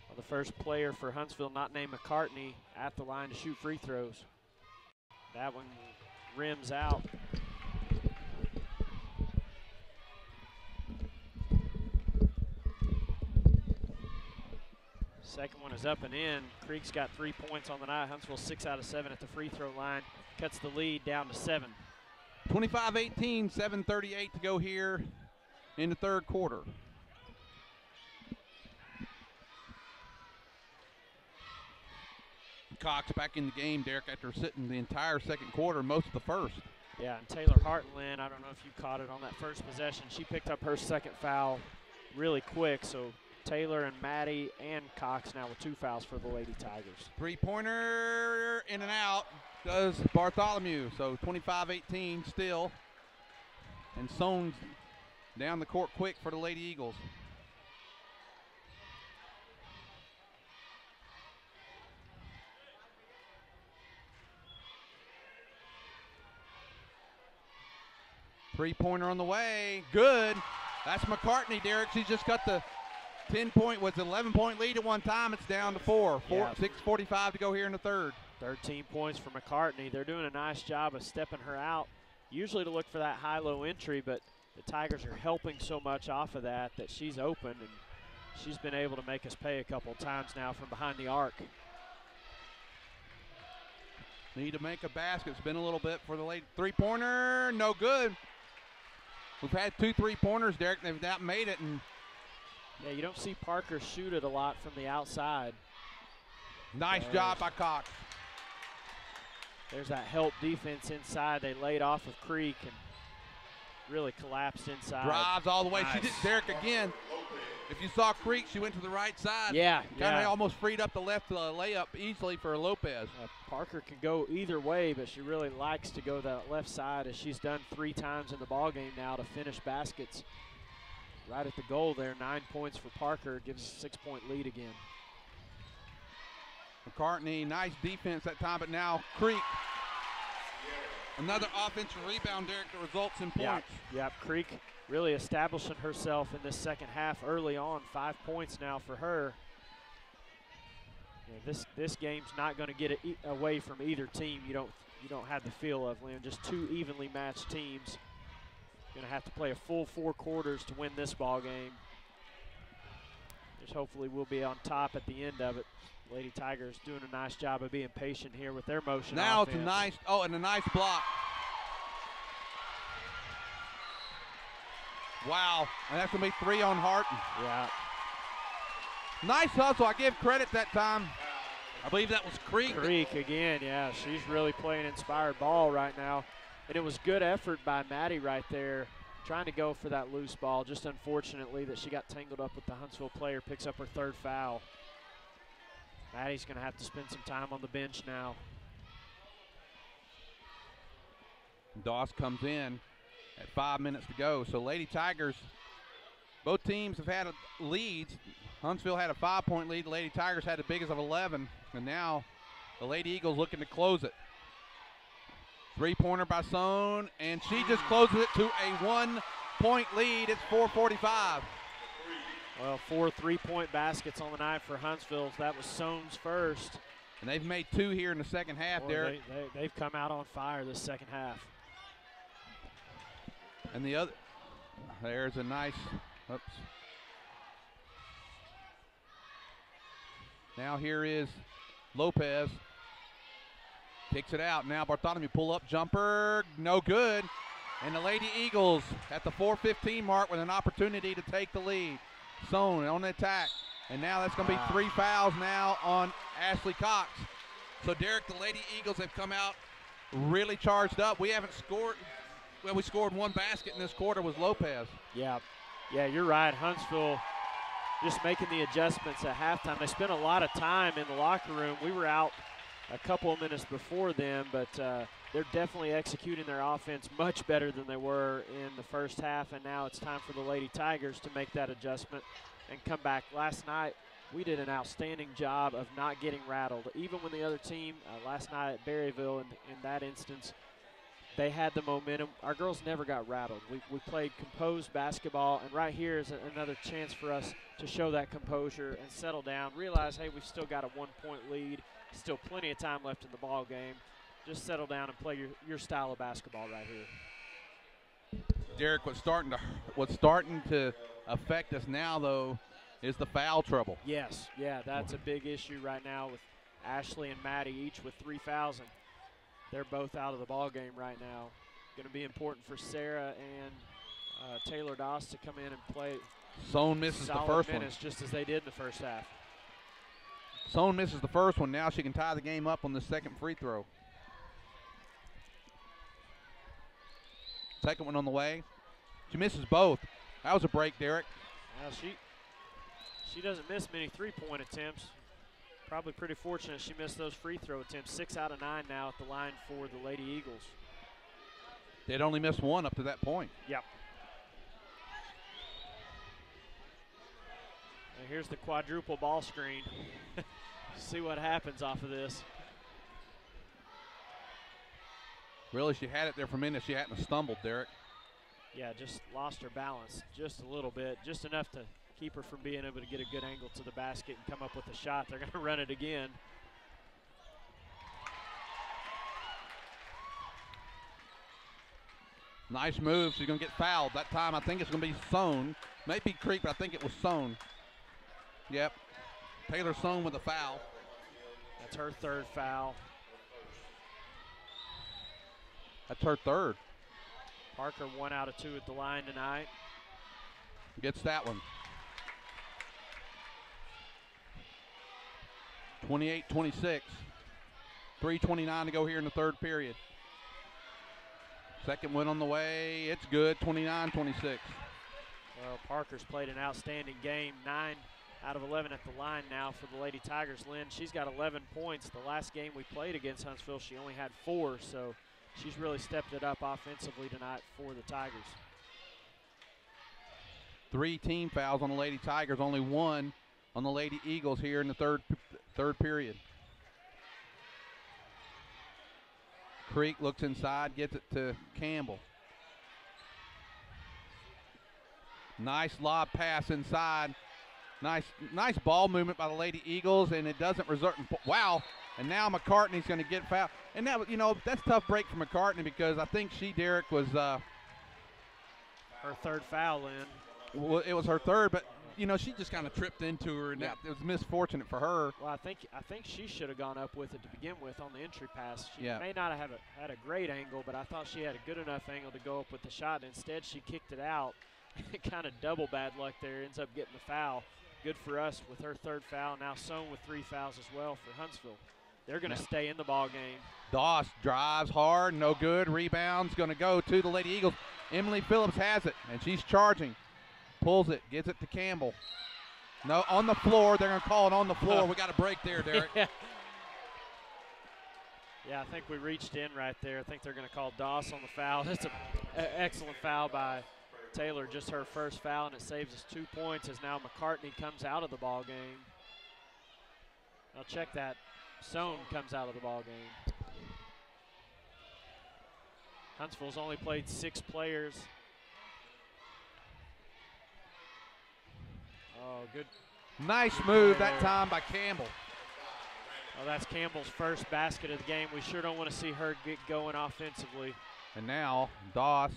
Well, the first player for Huntsville not named McCartney at the line to shoot free throws. That one rims out. Second one is up and in. Creek's got 3 points on the night. Huntsville 6 out of 7 at the free throw line. Cuts the lead down to 7. 25-18, 7:38 to go here in the third quarter. Cox back in the game, Derek, after sitting the entire second quarter, most of the first. Yeah, and Taylor Hartland, I don't know if you caught it on that first possession. She picked up her second foul really quick, so Taylor and Maddie and Cox now with 2 fouls for the Lady Tigers. Three-pointer in and out does Bartholomew. So 25-18 still. And Sones down the court quick for the Lady Eagles. Three-pointer on the way. Good. That's McCartney, Derek. She's just got the 11-point lead at one time. It's down to 4. 6:45 to go here in the third. 13 points for McCartney. They're doing a nice job of stepping her out, usually to look for that high-low entry, but the Tigers are helping so much off of that she's open, and she's been able to make us pay a couple times now from behind the arc. Need to make a basket. It's been a little bit for the late three-pointer. No good. We've had 2 3-pointers, Derek. They've not made it. And yeah, you don't see Parker shoot it a lot from the outside. Nice job by Cox. There's that help defense inside. They laid off of Creek and really collapsed inside. Drives all the way. Nice. She did, Derek, again. If you saw Creek, she went to the right side. Yeah. Kind of almost freed up the left layup easily for Lopez. Parker can go either way, but she really likes to go that left side, as she's done 3 times in the ballgame now to finish baskets. Right at the goal there, 9 points for Parker, gives a 6-point lead again. McCartney, nice defense that time, but now Creek. Another offensive rebound, Derek, that results in points. Yep, Creek really establishing herself in this second half early on. 5 points now for her. Yeah, this game's not going to get it away from either team. You don't have the feel of, Lynn. Just 2 evenly matched teams. Going to have to play a full 4 quarters to win this ball game. Just hopefully we'll be on top at the end of it. Lady Tigers doing a nice job of being patient here with their motion now offense. It's a nice, and a nice block. Wow, and that's going to be 3 on Harton. Yeah. Nice hustle. I give credit that time. I believe that was Creek. Creek again, yeah. She's really playing inspired ball right now. And it was good effort by Maddie right there, trying to go for that loose ball. Just unfortunately that she got tangled up with the Huntsville player, picks up her 3rd foul. Maddie's going to have to spend some time on the bench now. Doss comes in at 5 minutes to go. So Lady Tigers, both teams have had leads. Huntsville had a 5-point lead. The Lady Tigers had the biggest of 11. And now the Lady Eagles looking to close it. 3-pointer by Sohn, and she just closes it to a 1-point lead. It's 4:45. Well, 4 3-point baskets on the night for Huntsville. That was Sohn's first. And they've made 2 here in the second half, Derek. They've come out on fire this second half. And the other, there's a nice, oops. Now here is Lopez. Kicks it out. Now Bartholomew pull-up jumper. No good. And the Lady Eagles at the 4:15 mark with an opportunity to take the lead. Sohn on the attack. And now that's going to be 3 fouls now on Ashley Cox. So, Derek, the Lady Eagles have come out really charged up. We haven't scored. Well, we scored 1 basket in this quarter with Lopez. Yeah, you're right. Huntsville just making the adjustments at halftime. They spent a lot of time in the locker room. We were out a couple of minutes before them, but they're definitely executing their offense much better than they were in the first half, and now it's time for the Lady Tigers to make that adjustment and come back. Last night, we did an outstanding job of not getting rattled. Even when the other team, last night at Berryville, in that instance, they had the momentum. Our girls never got rattled. We played composed basketball, and right here is another chance for us to show that composure and settle down. Realize, hey, we've still got a 1-point lead, still plenty of time left in the ball game. Just settle down and play your style of basketball right here. Derek, what's starting to affect us now, though, is the foul trouble. Yes, yeah, that's a big issue right now with Ashley and Maddie each with 3 fouls, and they're both out of the ball game right now. Going to be important for Sarah and Taylor Doss to come in and play. Sohn misses the first one, just as they did in the first half. Sohn misses the first one. Now she can tie the game up on the second free throw. Second one on the way. She misses both. That was a break, Derek. Well, she doesn't miss many three-point attempts. Probably pretty fortunate she missed those free throw attempts. 6 out of 9 now at the line for the Lady Eagles. They'd only missed one up to that point. Yep. And here's the quadruple ball screen. See what happens off of this. Really, she had it there for a minute. She hadn't stumbled, Derek. Yeah, just lost her balance just a little bit, just enough to keep her from being able to get a good angle to the basket and come up with a shot. They're going to run it again. Nice move. She's going to get fouled. That time I think it's going to be Sohn. Maybe Creek, but I think it was Sohn. Yep. Taylor Sohn with a foul. That's her third foul. That's her third. Parker 1 out of 2 at the line tonight. Gets that one. 28-26. 3:29 to go here in the third period. Second one on the way. It's good. 29-26. Well, Parker's played an outstanding game. 9 out of 11 at the line now for the Lady Tigers. Lynn, she's got 11 points. The last game we played against Huntsville, she only had 4, so she's really stepped it up offensively tonight for the Tigers. 3 team fouls on the Lady Tigers, only 1 on the Lady Eagles here in the third period. Creek looks inside, gets it to Campbell. Nice lob pass inside. Nice ball movement by the Lady Eagles, and it doesn't result in wow. And now McCartney's going to get fouled. And that, that's a tough break for McCartney because I think Derek was her third foul in. Well, it was her third, but she just kind of tripped into her, and that it was misfortunate for her. Well, I think she should have gone up with it to begin with on the entry pass. She Yeah. may not have had a great angle, but I thought she had a good enough angle to go up with the shot. Instead, she kicked it out. Kind of double bad luck there. Ends up getting the foul. Good for us with her third foul. Now Sohn with 3 fouls as well for Huntsville. They're going to stay in the ball game. Doss drives hard, no good. Rebound's going to go to the Lady Eagles. Emily Phillips has it, and she's charging. Pulls it, gets it to Campbell. No, on the floor. They're going to call it on the floor. We got a break there, Derek. Yeah, I think we reached in right there. I think they're going to call Doss on the foul. That's an excellent foul by Taylor, just her first foul, and it saves us 2 points as now McCartney comes out of the ball game. I'll check that. Sohn comes out of the ball game. Huntsville's only played 6 players. Oh, good. Nice move that time by Campbell. Oh, that's Campbell's first basket of the game. We sure don't want to see her get going offensively. And now Doss,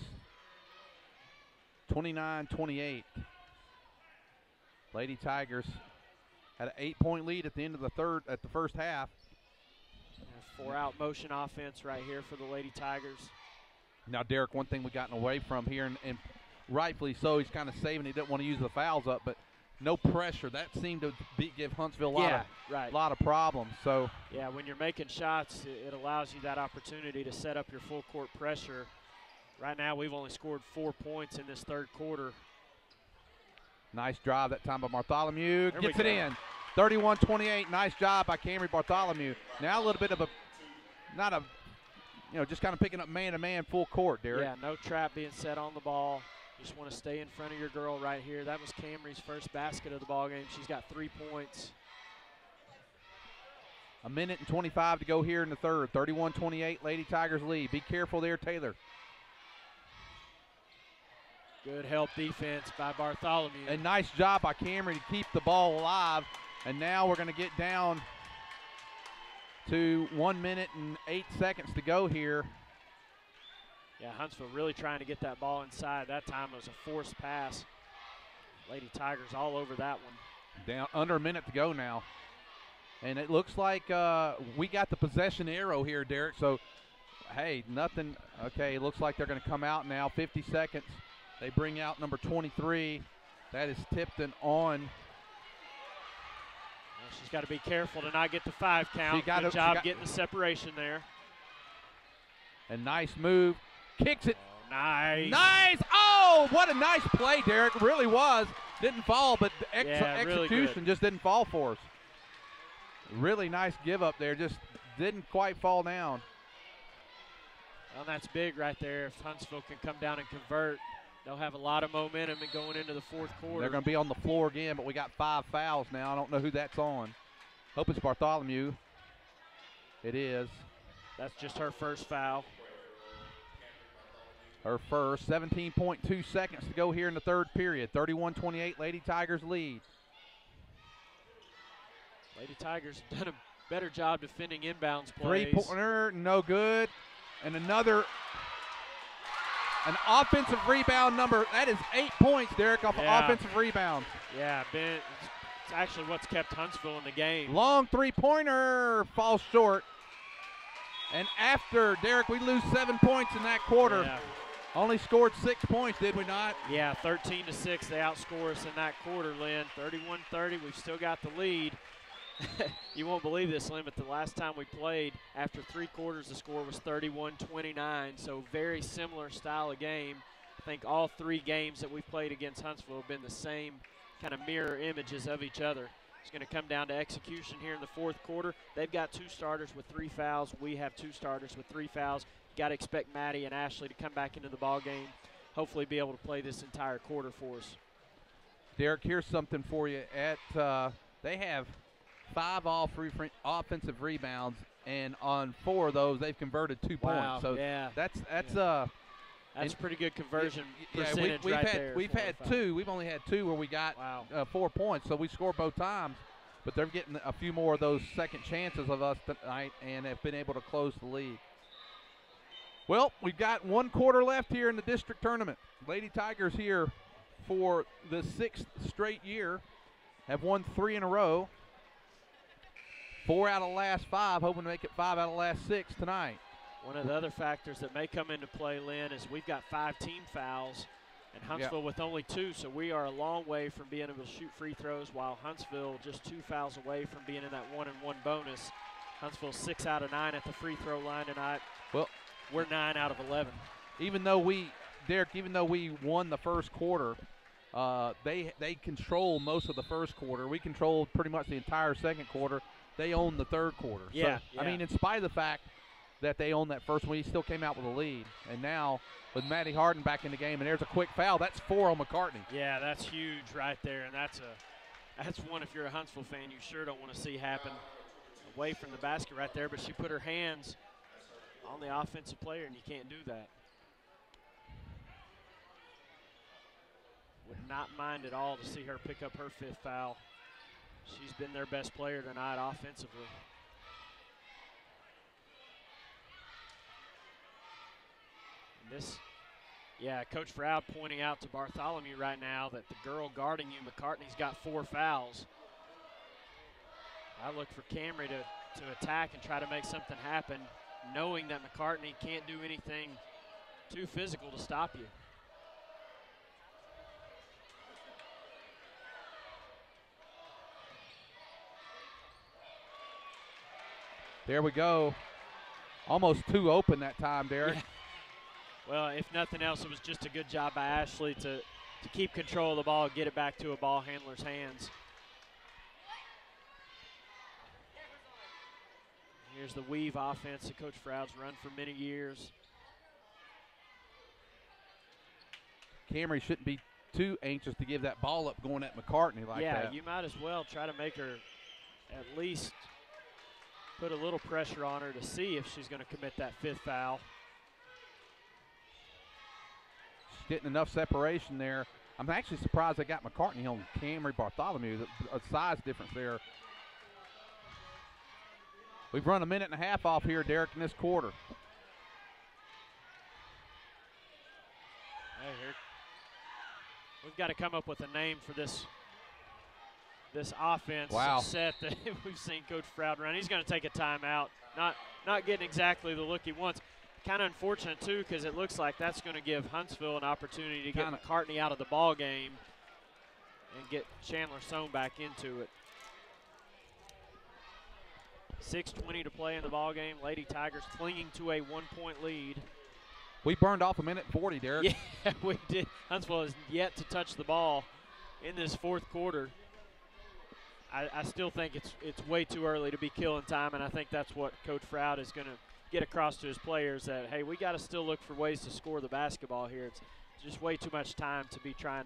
29-28. Lady Tigers had an 8-point lead at the end of the first half. 4-out motion offense right here for the Lady Tigers. Now, Derek, one thing we've gotten away from here, and rightfully so, he's kind of saving. He didn't want to use the fouls up, but no pressure. That seemed to give Huntsville a lot of problems. So yeah, when you're making shots, it allows you that opportunity to set up your full court pressure. Right now, we've only scored 4 points in this third quarter. Nice drive that time by Bartholomew. There Gets we it go. in. 31-28. Nice job by Camry Bartholomew. Now a little bit of just kind of picking up man-to-man full court, Derek. Yeah, no trap being set on the ball. Just want to stay in front of your girl right here. That was Camry's first basket of the ball game. She's got 3 points. A minute and 25 to go here in the third. 31-28, Lady Tigers lead. Be careful there, Taylor. Good help defense by Bartholomew. A nice job by Camry to keep the ball alive. And now we're going to get down to 1 minute and 8 seconds to go here. Yeah, Huntsville really trying to get that ball inside. That time it was a forced pass. Lady Tigers all over that one. Down under a minute to go now. And it looks like we got the possession arrow here, Derek. So, hey, nothing. Okay, it looks like they're going to come out now. 50 seconds. They bring out number 23. That is Tipton on. Well, she's got to be careful to not get the 5 count. Good job getting the separation there. And nice move. Kicks it. Oh, nice. Nice. Oh, what a nice play, Derek. It really was. Didn't fall, but the execution really just didn't fall for us. Really nice give up there. Just didn't quite fall down. Well, that's big right there. If Huntsville can come down and convert, they'll have a lot of momentum and going into the fourth quarter. They're going to be on the floor again, but we got 5 fouls now. I don't know who that's on. Hope it's Bartholomew. It is. That's just her first foul. Her first. 17.2 seconds to go here in the third period. 31-28, Lady Tigers lead. Lady Tigers done a better job defending inbounds plays. 3-pointer, no good. And an offensive rebound number. That is 8 points, Derek, off of offensive rebound. Yeah, it's actually what's kept Huntsville in the game. Long three-pointer falls short. And after, Derek, we lose 7 points in that quarter. Yeah. Only scored 6 points, did we not? Yeah, 13-6. They outscore us in that quarter, Lynn. 31-30. We've still got the lead. You won't believe this, Lynn, but the last time we played, after 3 quarters, the score was 31-29. So very similar style of game. I think all 3 games that we've played against Huntsville have been the same kind of mirror images of each other. It's going to come down to execution here in the fourth quarter. They've got 2 starters with 3 fouls. We have 2 starters with 3 fouls. Got to expect Maddie and Ashley to come back into the ball game, hopefully be able to play this entire quarter for us. Derek, here's something for you. They have 5 offensive rebounds, and on 4 of those, they've converted 2 points. So that's pretty good conversion percentage we've right had, there. We've had 2. We've only had 2 where we got 4 points, so we scored both times. But they're getting a few more of those second chances of us tonight and have been able to close the lead. Well, we've got 1 quarter left here in the district tournament. Lady Tigers here for the 6th straight year have won 3 in a row. 4 out of the last 5, hoping to make it 5 out of the last 6 tonight. One of the other factors that may come into play, Lynn, is we've got 5 team fouls, and Huntsville with only 2, so we are a long way from being able to shoot free throws, while Huntsville just 2 fouls away from being in that 1-and-1 bonus. Huntsville 6 out of 9 at the free throw line tonight. Well, we're 9 out of 11. Even though we won the first quarter, they control most of the first quarter. We controlled pretty much the entire second quarter. They own the third quarter. Yeah, so, I mean, in spite of the fact that they owned that first one, he still came out with a lead. And now with Maddie Harden back in the game, and there's a quick foul. That's 4 on McCartney. Yeah, that's huge right there, and that's one, if you're a Huntsville fan, you sure don't want to see happen away from the basket right there. But she put her hands on the offensive player, and you can't do that. Would not mind at all to see her pick up her 5th foul. She's been their best player tonight offensively. And this, Coach Froud pointing out to Bartholomew right now that the girl guarding you, McCartney's got 4 fouls. I look for Camry to attack and try to make something happen, knowing that McCartney can't do anything too physical to stop you. There we go. Almost 2 open that time, Derek. Yeah. Well, if nothing else, it was just a good job by Ashley to to keep control of the ball and get it back to a ball handler's hands. Here's the weave offense that Coach Froud's run for many years. Camry shouldn't be too anxious to give that ball up going at McCartney like that. Yeah, you might as well try to make her at least put a little pressure on her to see if she's going to commit that 5th foul. She's getting enough separation there. I'm actually surprised they got McCartney on Camry Bartholomew. A size difference there. We've run a minute and a half off here, Derek, in this quarter. Hey, here. We've got to come up with a name for this offense set that we've seen Coach Froud run. He's going to take a timeout. Not getting exactly the look he wants. Kind of unfortunate, too, because it looks like that's going to give Huntsville an opportunity to get McCartney out of the ball game and get Chandler Sohn back into it. 6:20 to play in the ball game. Lady Tigers clinging to a 1-point lead. We burned off a minute 40, Derek. Yeah, we did. Huntsville has yet to touch the ball in this 4th quarter. I still think it's way too early to be killing time, and I think that's what Coach Froud is going to get across to his players, that, hey, we got to still look for ways to score the basketball here. It's just way too much time to be trying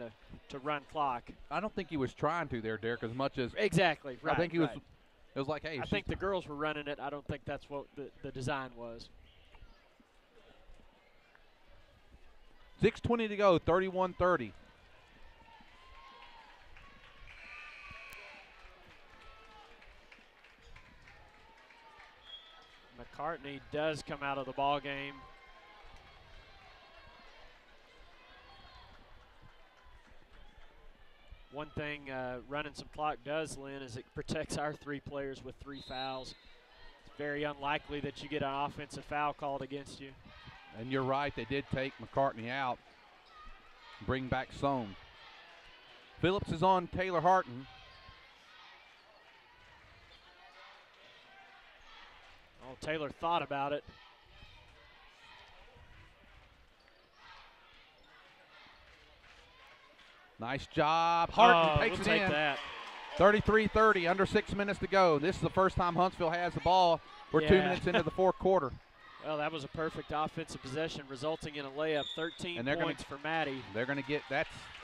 to run clock. I don't think he was trying to there, Derek, as much as – Exactly, right. I think he was – it was like, hey. I think the girls were running it. I don't think that's what the design was. 6:20 to go, 31-30. McCartney does come out of the ball game. One thing running some clock does, Lynn, is it protects our 3 players with 3 fouls. It's very unlikely that you get an offensive foul called against you. And you're right, they did take McCartney out, bring back Sohn. Phillips is on Taylor Harton. Oh, Taylor thought about it. Nice job. Harton takes we'll it take in. That. 33-30, under 6 minutes to go. This is the first time Huntsville has the ball. We're 2 minutes into the 4th quarter. Well, that was a perfect offensive possession, resulting in a layup. 13 points for Maddie. They're going to get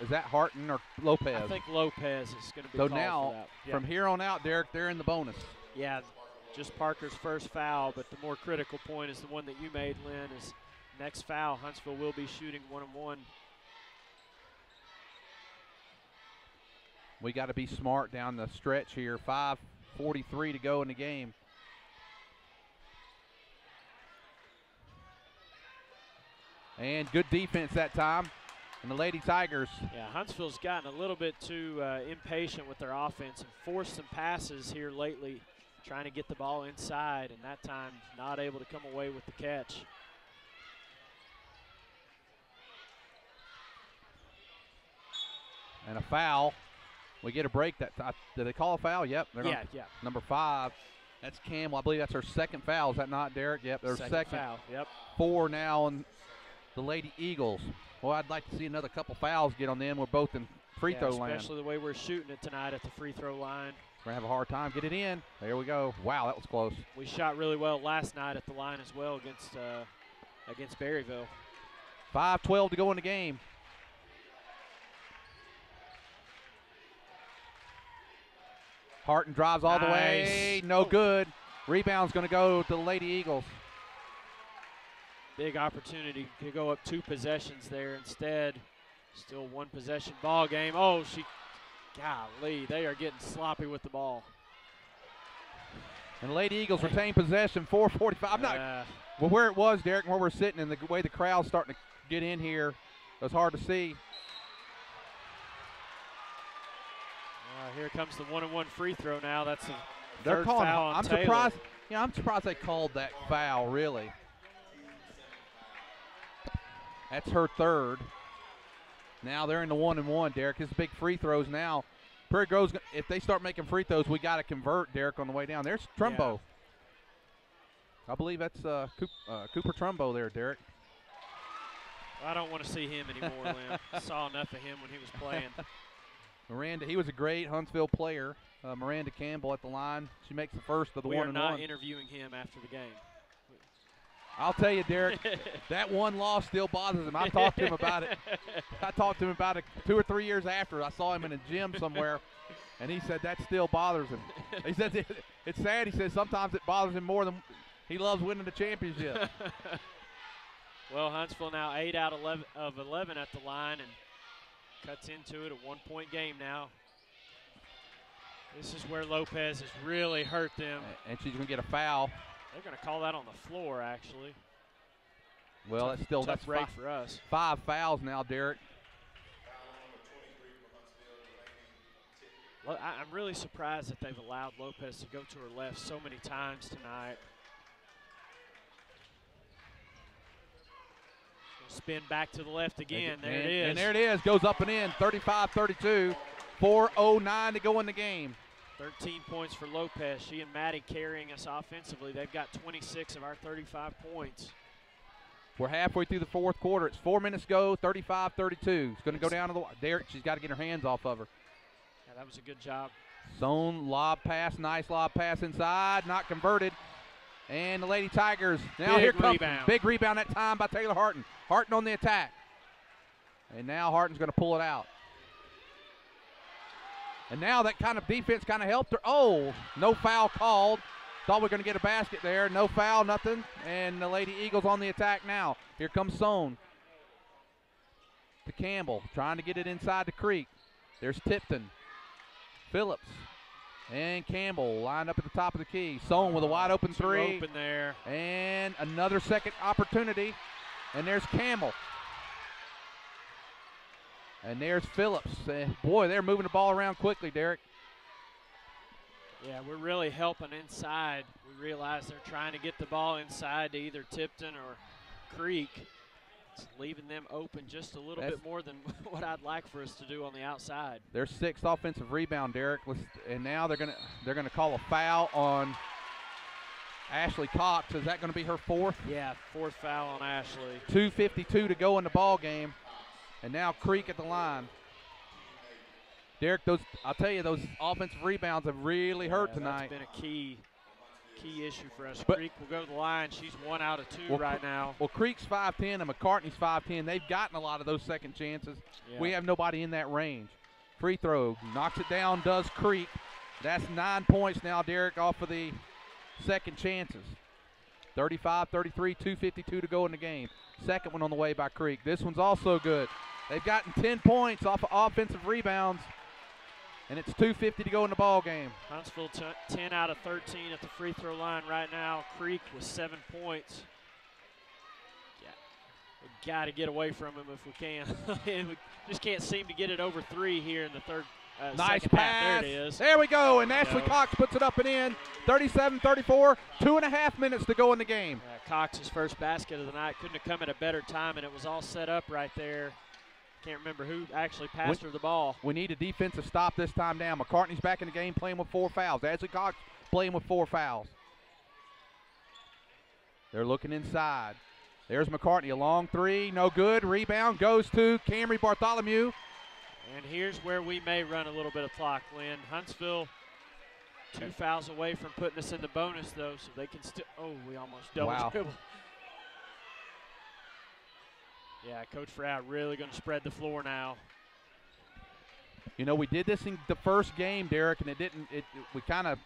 is that Harton or Lopez? I think Lopez is going to be so called now, for that. Yep. from here on out, Derek, they're in the bonus. Yeah, just Parker's first foul, but the more critical point is the one that you made, Lynn, is next foul. Huntsville will be shooting 1-on-1. We got to be smart down the stretch here. 5:43 to go in the game. And good defense that time. And the Lady Tigers. Yeah, Huntsville's gotten a little bit too impatient with their offense and forced some passes here lately, trying to get the ball inside, and that time not able to come away with the catch. And a foul. We get a break. Did they call a foul? Yep. Yeah. Number 5. That's Campbell. I believe that's her second foul. Is that not, Derek? Yep, their second foul. Yep. 4 now on the Lady Eagles. Well, I'd like to see another couple fouls get on them. We're both in free throw line. Especially the way we're shooting it tonight at the free throw line. We're going to have a hard time. Get it in. There we go. Wow, that was close. We shot really well last night at the line as well against Berryville. 5:12 to go in the game. Harton drives all the way. No good. Rebound's going to go to the Lady Eagles. Big opportunity to go up 2 possessions there. Instead, still 1 possession ball game. Oh, golly, they are getting sloppy with the ball. And the Lady Eagles retain possession, 4:45. Well, where it was, Derek, where we're sitting and the way the crowd's starting to get in here, it was hard to see. Here comes the 1-on-1 free throw now. That's the third foul on I'm Taylor. Surprised. Yeah, I'm surprised they called that foul, really. That's her 3rd. Now they're in the 1-on-1, Derek. It's big free throws now. Prairie Grove's, if they start making free throws, we got to convert, Derek, on the way down. There's Trumbo. Yeah. I believe that's Cooper Trumbo there, Derek. I don't want to see him anymore, Lynn. Saw enough of him when he was playing. Miranda, he was a great Huntsville player. Miranda Campbell at the line. She makes the first of the 1-1. We are not interviewing him after the game. I'll tell you, Derek, that one loss still bothers him. I talked to him about it. I talked to him about it 2 or 3 years after. I saw him in a gym somewhere, and he said that still bothers him. He says it's sad. He says sometimes it bothers him more than he loves winning the championship. Well, Huntsville now 8 out of 11 at the line and cuts into it, a 1-point game now. This is where Lopez has really hurt them. And she's going to get a foul. They're going to call that on the floor, actually. Well, that's break for us. 5 fouls now, Derek. Well, I'm really surprised that they've allowed Lopez to go to her left so many times tonight. Spin back to the left again. There it is. And there it is. Goes up and in. 35-32. 4:09 to go in the game. 13 points for Lopez. She and Maddie carrying us offensively. They've got 26 of our 35 points. We're halfway through the fourth quarter. It's 4 minutes to go. 35-32. It's going to go down to the Derek. She's got to get her hands off of her. Yeah, that was a good job. Zone lob pass. Nice lob pass inside. Not converted. And the Lady Tigers. Now big here comes rebound. Big rebound that time by Taylor Harton. Harton on the attack. And now Harton's going to pull it out. And now that kind of defense kind of helped her. Oh, no foul called. Thought we were going to get a basket there. No foul, nothing. And the Lady Eagles on the attack now. Here comes Sohn to Campbell, trying to get it inside the creek. There's Tipton, Phillips, and Campbell lined up at the top of the key. Sohn with a wide open three. Open there. And another second opportunity. And there's Campbell. And there's Phillips. Boy, they're moving the ball around quickly, Derek. Yeah, we're really helping inside. We realize they're trying to get the ball inside to either Tipton or Creek. It's leaving them open just a little bit more than what I'd like for us to do on the outside. Their 6th offensive rebound, Derek. And now they're gonna call a foul on Ashley Cox. Is that going to be her 4th? Yeah, 4th foul on Ashley. 2:52 to go in the ball game. And now Creek at the line. Derek, I'll tell you, those offensive rebounds have really hurt tonight. That's been a key issue for us. Creek will go to the line. She's 1 out of 2 right now. Well, Creek's 5'10" and McCartney's 5'10". They've gotten a lot of those second chances. Yeah. We have nobody in that range. Free throw, knocks it down, does Creek. That's 9 points now, Derek, off of the second chances. 35-33, 2:52 to go in the game. Second one on the way by Creek. This one's also good. They've gotten 10 points off of offensive rebounds, and it's 2:50 to go in the ball game. Huntsville 10 out of 13 at the free throw line right now. Creek with 7 points. Yeah, we've got to get away from him if we can. We just can't seem to get it over 3 here in the third. Nice pass. Half. There it is. There we go, and Ashley Cox puts it up and in. 37-34, 2.5 minutes to go in the game. Cox's first basket of the night couldn't have come at a better time, and it was all set up right there. Can't remember who actually passed her the ball. We need a defensive stop this time down. McCartney's back in the game playing with 4 fouls. Ashley Cox playing with 4 fouls. They're looking inside. There's McCartney, a long 3, no good. Rebound goes to Camry Bartholomew. And here's where we may run a little bit of clock, Lynn. Huntsville 2 fouls away from putting us in the bonus, though, so they can still. Oh, we almost double dribble. Yeah, Coach Froud really going to spread the floor now. You know, we did this in the first game, Derek, and we kind of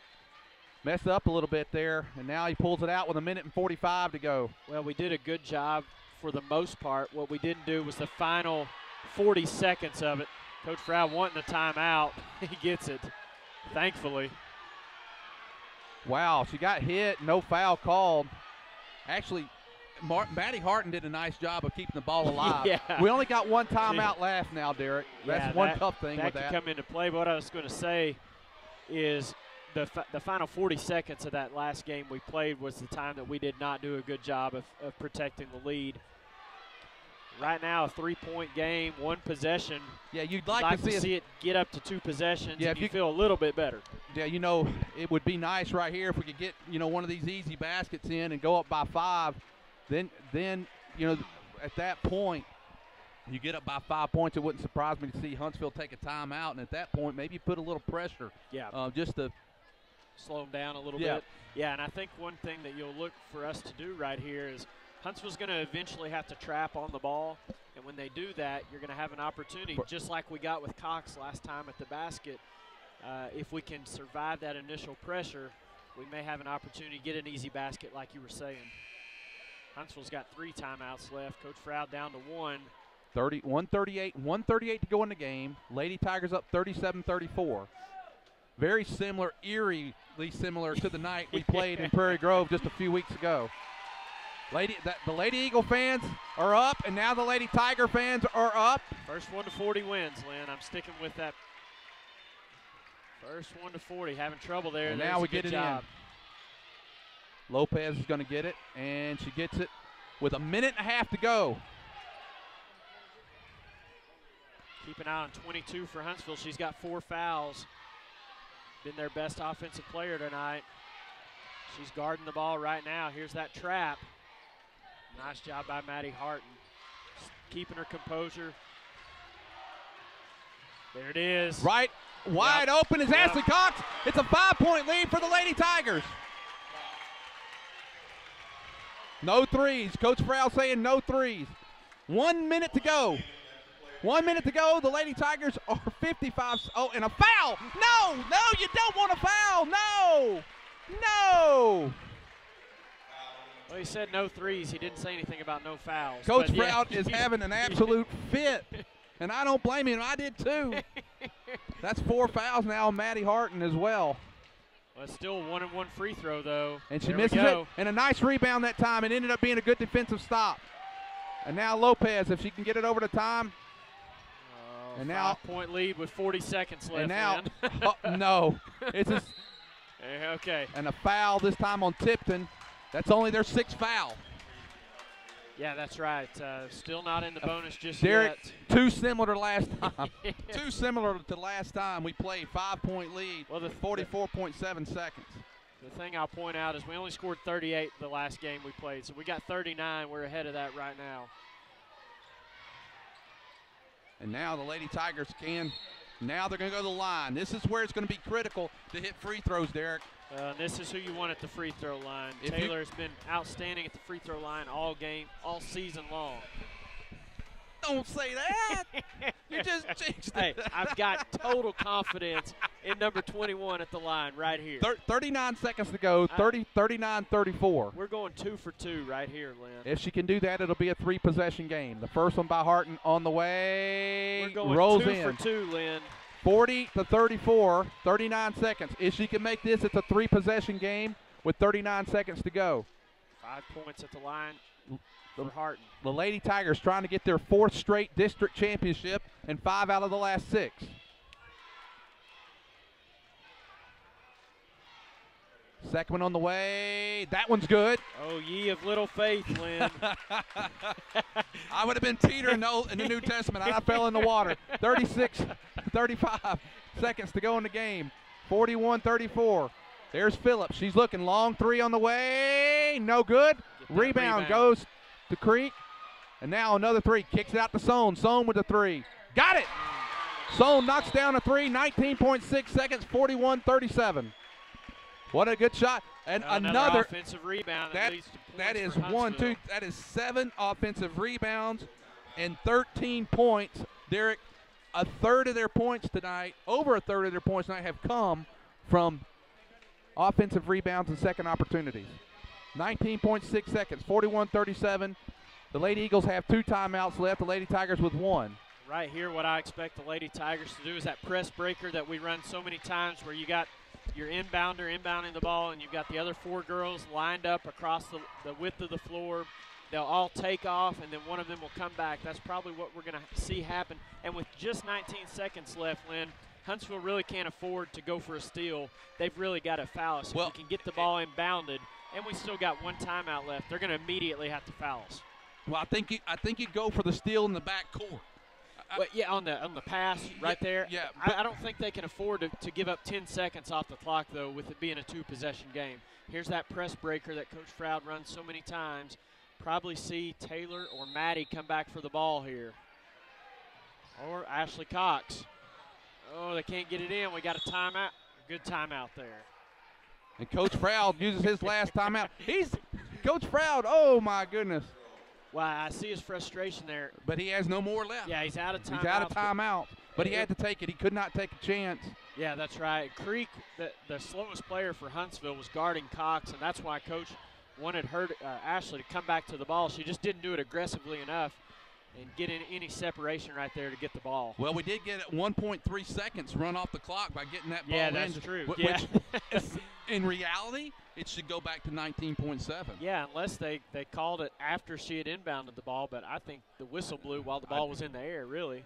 messed up a little bit there, and now he pulls it out with 1:45 to go. Well, we did a good job for the most part. What we didn't do was the final 40 seconds of it. Coach Froud wanting the timeout. He gets it, thankfully. Wow, she got hit, no foul called. Actually, Maddie Harton did a nice job of keeping the ball alive. Yeah. We only got 1 timeout left now, Derek. That's one tough thing with that. That can come into play. But what I was going to say is the final 40 seconds of that last game we played was the time that we did not do a good job of protecting the lead. Right now, a 3-point game, 1 possession. Yeah, you'd like to see it get up to 2 possessions. Yeah, and you feel a little bit better. Yeah, you know, it would be nice right here if we could get, you know, one of these easy baskets in and go up by 5. Then you know, at that point, You get up by 5 points, it wouldn't surprise me to see Huntsville take a timeout, and at that point maybe put a little pressure. Yeah. Just to slow them down a little Yeah. bit. Yeah, and I think one thing that you'll look for us to do right here is Huntsville's going to eventually have to trap on the ball, and when they do that, you're going to have an opportunity, just like we got with Cox last time at the basket. If we can survive that initial pressure, we may have an opportunity to get an easy basket like you were saying. Huntsville's got 3 timeouts left. Coach Froud down to 1. 138 to go in the game. Lady Tigers up 37-34. Very similar, eerily similar to the night we played in Prairie Grove just a few weeks ago. The Lady Eagle fans are up, and now the Lady Tiger fans are up. First 1 to 40 wins, Lynn. I'm sticking with that. First 1 to 40, having trouble there. And There's now we a good get it job. in. Lopez is going to get it, and she gets it with a minute and a half to go. Keep an eye on 22 for Huntsville. She's got 4 fouls. Been their best offensive player tonight. She's guarding the ball right now. Here's that trap. Nice job by Maddie Harton. Just keeping her composure. There it is. Right, wide open is Ashley Cox. It's a 5-point lead for the Lady Tigers. No threes. Coach Froud saying no threes. 1 minute to go. 1 minute to go. The Lady Tigers are 55. Oh, and a foul. No, you don't want a foul. No. Well, he said no threes. He didn't say anything about no fouls. Coach Froud is having an absolute fit, and I don't blame him. I did too. That's 4 fouls now on Maddie Harton as well. Well, it's still a 1-and-1 free throw, though. And she misses it. And a nice rebound that time. It ended up being a good defensive stop. And now Lopez, if she can get it over to time. And now 5-point lead with 40 seconds left. And now, man. no. It's just, okay. And a foul this time on Tipton. That's only their 6th foul. Yeah, that's right. Still not in the bonus just Derek, yet. too similar to last time. Too similar to last time we played. 5-point lead with 44.7 seconds. The thing I'll point out is we only scored 38 the last game we played, so we got 39. We're ahead of that right now. And now the Lady Tigers now they're going to go to the line. This is where it's going to be critical to hit free throws, Derek. This is who you want at the free throw line. Taylor has been outstanding at the free throw line all season long. Don't say that. You just jinxed it. Hey, I've got total confidence in number 21 at the line right here. 39 seconds to go, 39-34. We're going 2 for 2 right here, Lynn. If she can do that, it'll be a 3-possession game. The first one by Harton on the way. We're going rolls 2 in. for 2, Lynn. 40-34, 39 seconds. If she can make this, it's a 3-possession game with 39 seconds to go. 5 points at the line for Harton. The Lady Tigers trying to get their 4th straight district championship and 5 out of the last 6. Second one on the way. That one's good. Oh, ye of little faith, Lynn. I would have been teetering in the New Testament. I fell in the water. 36-35 seconds to go in the game. 41-34. There's Phillips. She's looking. Long 3 on the way. No good. Rebound goes to Creek. And now another 3. Kicks it out to Sohn. Sohn with the 3. Got it. Sohn knocks down a 3. 19.6 seconds. 41-37. What a good shot. And another offensive rebound. That is 1, 2. That is 7 offensive rebounds and 13 points. Derek, over a third of their points tonight have come from offensive rebounds and second opportunities. 19.6 seconds, 41-37. The Lady Eagles have 2 timeouts left. The Lady Tigers with 1. Right here, what I expect the Lady Tigers to do is that press breaker that we run so many times where you got your inbounder inbounding the ball and you've got the other 4 girls lined up across the width of the floor. They'll all take off, and then one of them will come back. That's probably what we're going to see happen. And with just 19 seconds left, Lynn, Huntsville really can't afford to go for a steal. They've really got to foul us. If we can get the ball inbounded, and we still got 1 timeout left, they're going to immediately have to foul us. Well, I think you go for the steal in the back court. On the pass right there. Yeah. I don't think they can afford to give up 10 seconds off the clock, though, with it being a 2-possession game. Here's that press breaker that Coach Froud runs so many times. Probably see Taylor or Maddie come back for the ball here. Or Ashley Cox. Oh, they can't get it in. We got a timeout. Good timeout there. And Coach Froud uses his last timeout. Coach Froud, oh my goodness. Wow, I see his frustration there. But he has no more left. Yeah, he's out of timeout. He's out of timeout. But he had to take it. He could not take a chance. Yeah, that's right. Creek, the slowest player for Huntsville, was guarding Cox, and that's why Coach wanted her, Ashley, to come back to the ball. She just didn't do it aggressively enough and get in any separation right there to get the ball. Well, we did get 1.3 seconds run off the clock by getting that ball yeah, in. That's true. Which, yeah. in reality, it should go back to 19.7. Yeah, unless they called it after she had inbounded the ball, but I think the whistle blew while the ball was in the air, really.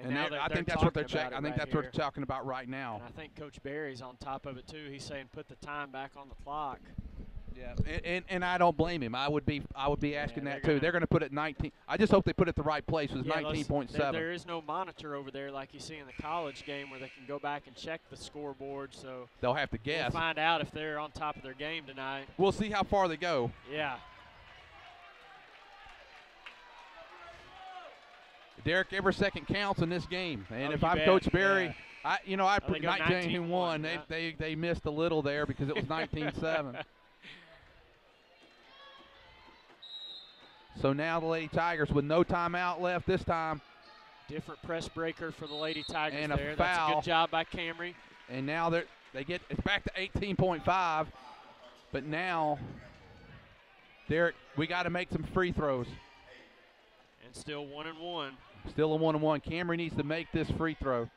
And now I think that's what they're checking. I think that's what they're talking about right now. And I think Coach Barry's on top of it too. He's saying put the time back on the clock. Yeah, and I don't blame him. I would be asking that too. They're going to put it 19. I just hope they put it the right place. It was 19.7. There is no monitor over there like you see in the college game where they can go back and check the scoreboard. So they'll have to guess. We'll find out if they're on top of their game tonight. We'll see how far they go. Yeah. Derek, every second counts in this game, and if I'm Coach Barry, I put 19-1. They missed a little there because it was 19-7. So now the Lady Tigers with no timeout left this time. Different press breaker for the Lady Tigers and there. A foul. That's a good job by Camry. And now they get it's back to 18.5. But now, Derek, we got to make some free throws. And still 1-1. Still a 1-1. Camry needs to make this free throw.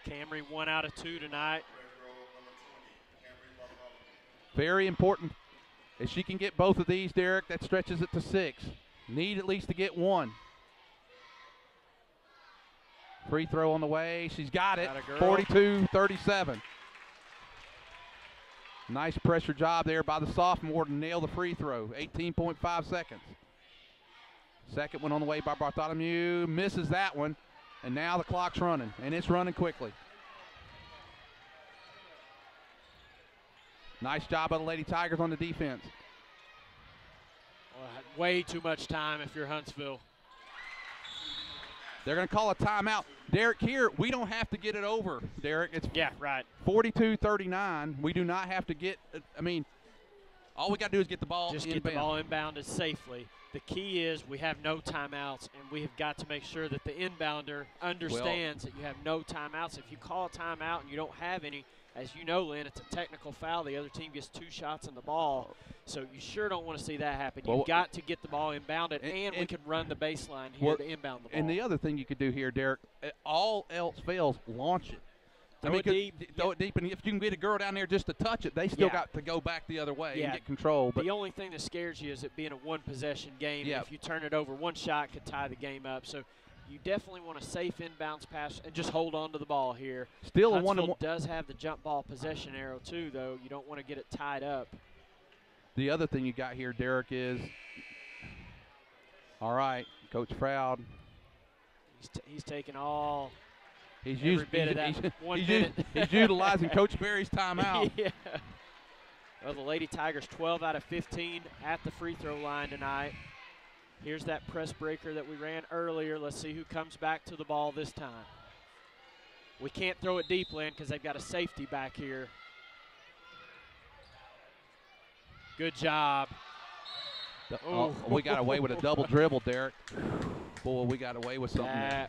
Camry 1 out of 2 tonight. Very important. If she can get both of these, Derek, that stretches it to 6. Need at least to get 1. Free throw on the way. She's got it. 42-37. Nice pressure job there by the sophomore to nail the free throw. 18.5 seconds. Second one on the way by Bartholomew. Misses that one. And now the clock's running, and it's running quickly. Nice job by the Lady Tigers on the defense. Well, way too much time if you're Huntsville. They're going to call a timeout. Derek, here, we don't have to get it over, Derek. It's right. 42-39. We do not have to get all we got to do is get the ball Just get the ball inbounded safely. The key is we have no timeouts, and we have got to make sure that the inbounder understands that you have no timeouts. If you call a timeout and you don't have any, as you know, Lynn, it's a technical foul. The other team gets 2 shots on the ball. So you sure don't want to see that happen. You've got to get the ball inbounded, and we can run the baseline here to inbound the ball. And the other thing you could do here, Derek, all else fails, launch it. Throw it deep. Throw it deep, and if you can get a girl down there just to touch it, they still got to go back the other way and get control. But the only thing that scares you is it being a one-possession game. Yeah. If you turn it over, one shot could tie the game up. So you definitely want a safe inbounds pass and just hold on to the ball here. Still a Huntsville 1-1. Does have the jump ball possession arrow too, though. You don't want to get it tied up. The other thing you got here, Derek, is all right, Coach Froud. He's taking all. He's utilizing Coach Barry's timeout. Yeah. Well, the Lady Tigers 12 out of 15 at the free throw line tonight. Here's that press breaker that we ran earlier. Let's see who comes back to the ball this time. We can't throw it deep, Lynn, because they've got a safety back here. Good job. We got away with a double dribble, Derek. Boy, we got away with something there.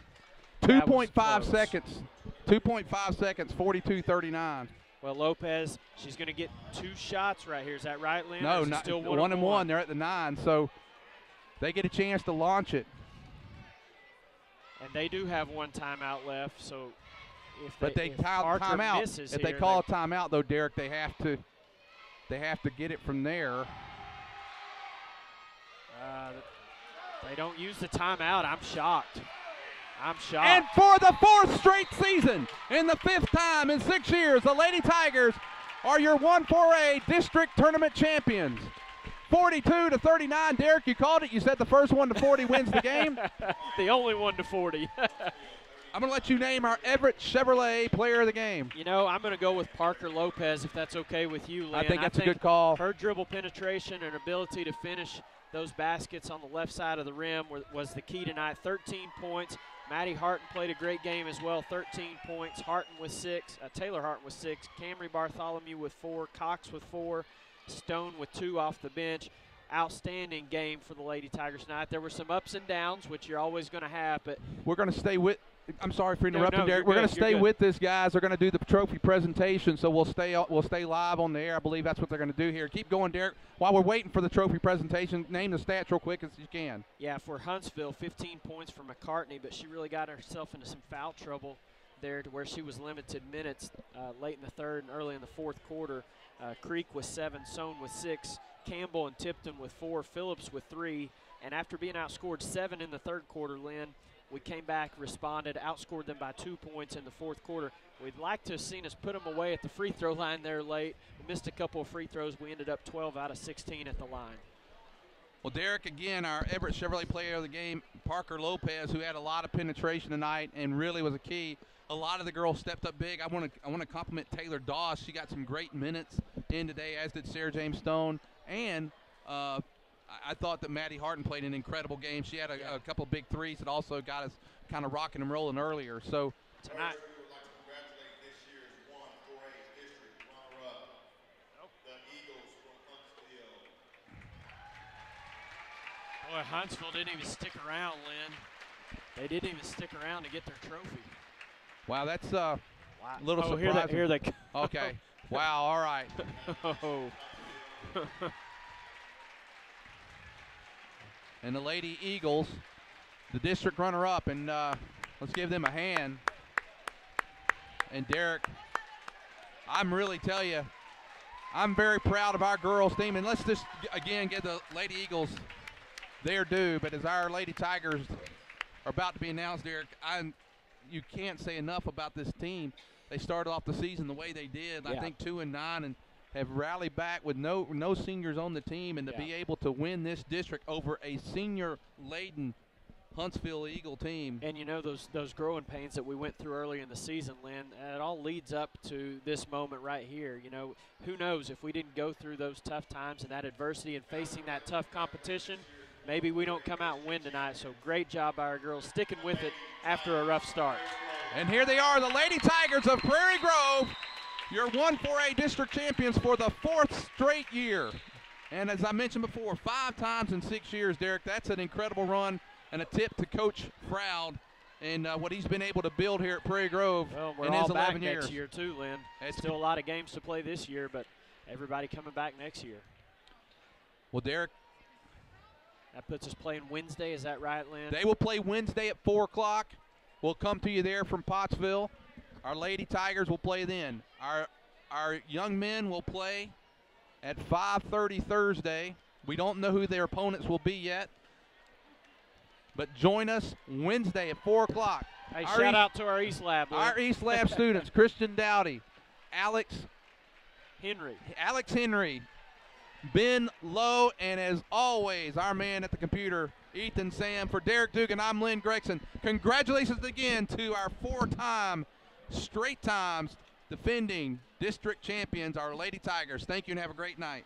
2.5 seconds. 2.5 seconds, 42-39. Well, Lopez, she's going to get 2 shots right here. Is that right, Lynn? No, not still 1-1. They're at the 9, so they get a chance to launch it. And they do have 1 timeout left, so if they call a timeout, though, Derek, they have to get it from there. They don't use the timeout. I'm shocked. And for the 4th straight season, in the 5th time in 6 years, the Lady Tigers are your 1-4A district tournament champions. 42-39. Derek, you called it. You said the first one to 40 wins the game. The only one to 40. I'm going to let you name our Everett Chevrolet player of the game. You know, I'm going to go with Parker Lopez, if that's okay with you, Lynn. I think that's a good call. Her dribble penetration and ability to finish those baskets on the left side of the rim was the key tonight. 13 points, Maddie Harton played a great game as well, 13 points. Harton with 6, Taylor Harton with 6, Camry Bartholomew with 4, Cox with 4, Stone with 2 off the bench. Outstanding game for the Lady Tigers tonight. There were some ups and downs, which you're always going to have, but we're going to stay with. I'm sorry for interrupting, Derek. We're going to you're stay good. with this, guys. They're going to do the trophy presentation, so we'll stay live on the air. I believe that's what they're going to do here. Keep going, Derek. While we're waiting for the trophy presentation, name the stats real quick as you can. Yeah, for Huntsville, 15 points for McCartney, but she really got herself into some foul trouble there to where she was limited minutes late in the third and early in the fourth quarter. Creek with 7, Sohn with 6, Campbell and Tipton with 4, Phillips with 3, and after being outscored 7 in the third quarter, Lynn, we came back, responded, outscored them by 2 points in the fourth quarter. We'd like to have seen us put them away at the free throw line there late. We missed a couple of free throws. We ended up 12 out of 16 at the line. Well, Derek, again, our Everett Chevrolet player of the game, Parker Lopez, who had a lot of penetration tonight and really was a key. A lot of the girls stepped up big. I want to compliment Taylor Doss. She got some great minutes in today, as did Sarah James Stone. And I thought that Maddie Harton played an incredible game. She had a couple big threes that also got us kind of rocking and rolling earlier. So tonight. We would like to congratulate this year's 1-4A district runner-up, the Eagles from Huntsville. Boy, Huntsville didn't even stick around, Lynn. They didn't even stick around to get their trophy. wow, that's a little surprising. Here they come. Okay. Wow, all right. Oh. And the Lady Eagles, the district runner-up, and let's give them a hand. And Derek, I'm really tell you, I'm very proud of our girls team. And let's just, again, give the Lady Eagles their due. But as our Lady Tigers are about to be announced, Derek, you can't say enough about this team. They started off the season the way they did, I think 2-9, and have rallied back with no seniors on the team, and to be able to win this district over a senior-laden Huntsville Eagle team. And you know those growing pains that we went through early in the season, Lynn, it all leads up to this moment right here. You know, who knows if we didn't go through those tough times and that adversity and facing that tough competition, maybe we don't come out and win tonight. So great job by our girls sticking with it after a rough start. And here they are, the Lady Tigers of Prairie Grove, your 1-4A district champions for the 4th straight year. And as I mentioned before, 5 times in 6 years, Derek. That's an incredible run, and a tip to Coach Froud and what he's been able to build here at Prairie Grove in his 11 years. Next year too, Lynn. Still a lot of games to play this year, but everybody coming back next year. Well, Derek, that puts us playing Wednesday. Is that right, Lynn? They will play Wednesday at 4 o'clock. We'll come to you there from Pottsville. Our Lady Tigers will play then. Our young men will play at 5:30 Thursday. We don't know who their opponents will be yet. But join us Wednesday at 4 o'clock. Hey, shout out to our East Lab. Lynn. Our East Lab students, Christian Dowdy, Alex Henry, Ben Lowe, and as always, our man at the computer, Ethan Sam. For Derek Dugan, I'm Lynn Gregson. Congratulations again to our 4-time, straight times defending district champions, our Lady Tigers. Thank you and have a great night.